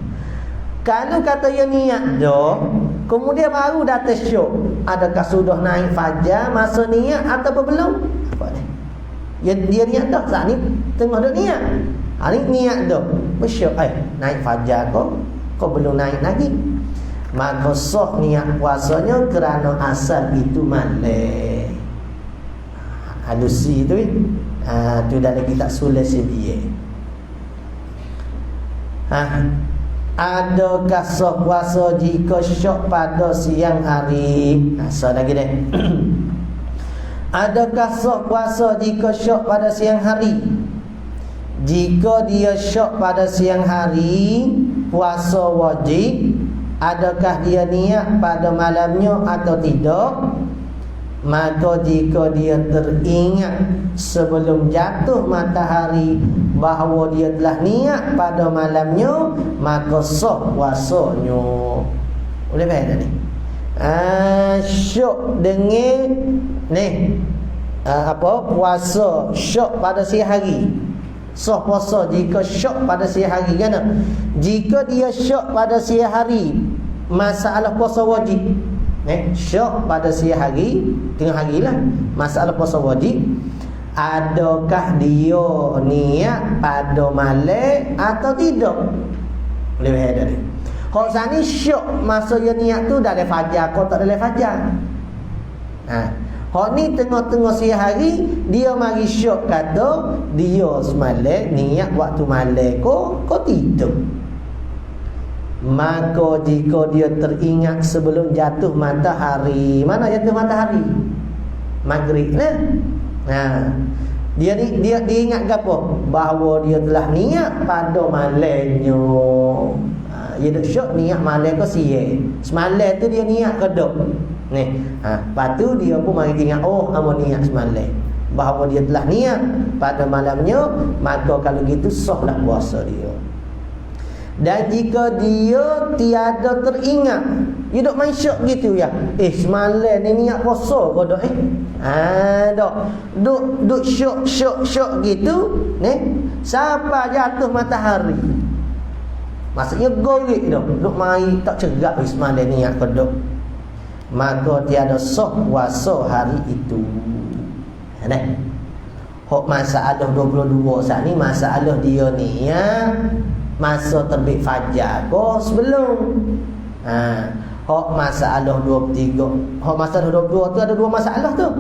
Kalau kata dia niat dah, kemudian baru datang syak, adakah sudah naik fajar masa niat atau belum? Apa ni? Dia niat dah saat ni, tengah dah niat. Hari niat dah, bersyak naik fajar kau belum naik lagi. Maka sah niat puasanya kerana asal itu malam. Halusi tu tu dalam kitab Sulh Sedia. Adakah sah puasa jika syak pada siang hari? Sah lagi deh. Adakah sah puasa jika syak pada siang hari? Jika dia syak pada siang hari, puasa wajib. Adakah dia niat pada malamnya atau tidak? Maka jika dia teringat sebelum jatuh matahari bahawa dia telah niat pada malamnya, maka sah puasanya. Boleh faham tak ni? Syak dengan puasa syak pada siang hari. Sah puasa jika syak pada siang hari kan? Jika dia syak pada siang hari, masalah puasa wajib. Syak pada siang hari, tengah hari lah, masalah puasa wajib. Adakah dia niat pada malam atau tidak? Boleh faham tak ni? Kalau saat ni syak masa dia niat tu dah ada fajar, kau tak ada fajar. Hak ni tengah-tengah siang hari, dia mari syak kata dia semalam niat waktu malam kau tidur. Maka jika dia teringat sebelum jatuh matahari, mana jatuh matahari? Maghrib lah. Dia ingat apa? Bahawa dia telah niat pada malamnya. Dia duk syok niat malam ke siang. Semalam tu dia niat kedok. Ni. Lepas tu dia pun mari ingat, oh hamba niat semalam. Bahawa dia telah niat pada malamnya, maka kalau gitu sahlah puasa dia. Dan jika dia tiada teringat, dia duk main syok gitu ya. Semalam ni niat puasa ke dak duk syok gitu ni sampai jatuh matahari. Maksudnya gorik dah. Duk mai tak cerak semalam niat ke dak. Maka tiada sah puasa hari itu. Nah. Hok masalah 22 saat ni masalah dia ni ya. Masa terbit fajar ko sebelum. Hok masalah 23. Hok masalah 22 tu ada dua masalah tu.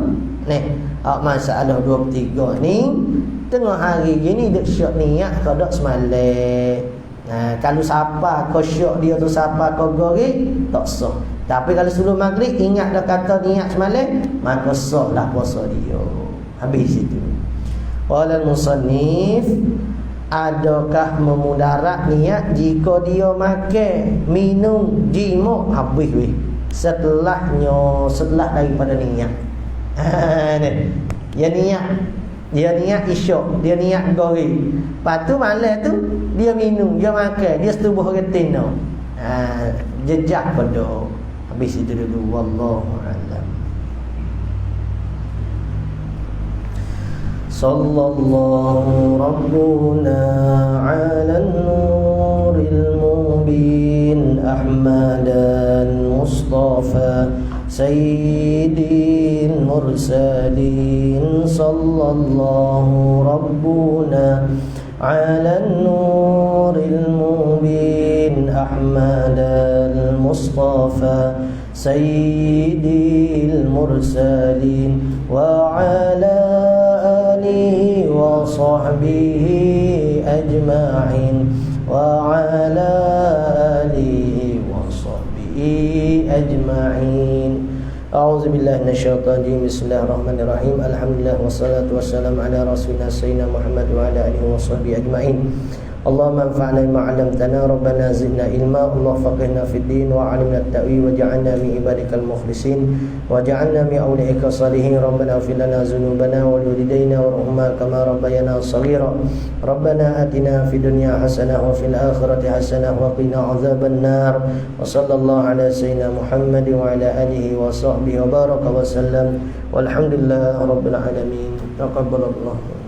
Ni, hok masalah 23 ni tengah hari gini duk syok niat ke dak semalam. Kalau siapa kau syok dia tu siapa kau gorik tak sah. Tapi kalau sebelum maghrib ingat dah kata niat semalam, maka sahlah puasa dia. Habis itu. Qala al-musannif, adakah memudarat niat jika dia makan, minum, jima habis weh setelah daripada niat. Dia niat isyak, dia niat goreng. Lepas tu malam tu dia minum, dia makan, dia setubuh retina. Jejak pada habis itu dulu. Wallahu a'lam. Sallallahu rabbuna 'alan nuril mubin Ahmadan Mustafa Sayyidil mursalin. Sallallahu rabbuna 'alan nuril mubin Ahmadan Mustafa Sayyidil mursalin wa 'ala wa sahbihi ajma'in wa 'ala alihi wa sahbihi ajma'in. A'udzu billahi minasyaitonir rajim. Bismillahirrahmanirrahim. Alhamdulillah wassalatu wassalamu ala rasulina sayyidina Muhammad wa ala alihi wa sahbihi ajma'in. Allahumma anfa'na bima 'allamtana rabbana zidna ilma. Allahumma faqihna fid din wa 'allimna at-ta'wil waj'alna min ibadikal mukhlisin waj'alna min awliyaika salihin. Rabbana ighfir lana dhunubana wa liwalidayna warhamna kama rabbayana shaghira. Rabbana atina fid dunya hasanah wa fil akhirati hasanah wa qina adzaban nar. Wa sallallahu ala sayyidina Muhammad wa ala alihi wa sahbihi wa baraka wa sallam. Walhamdulillahi rabbil alamin. Taqabbalallahu.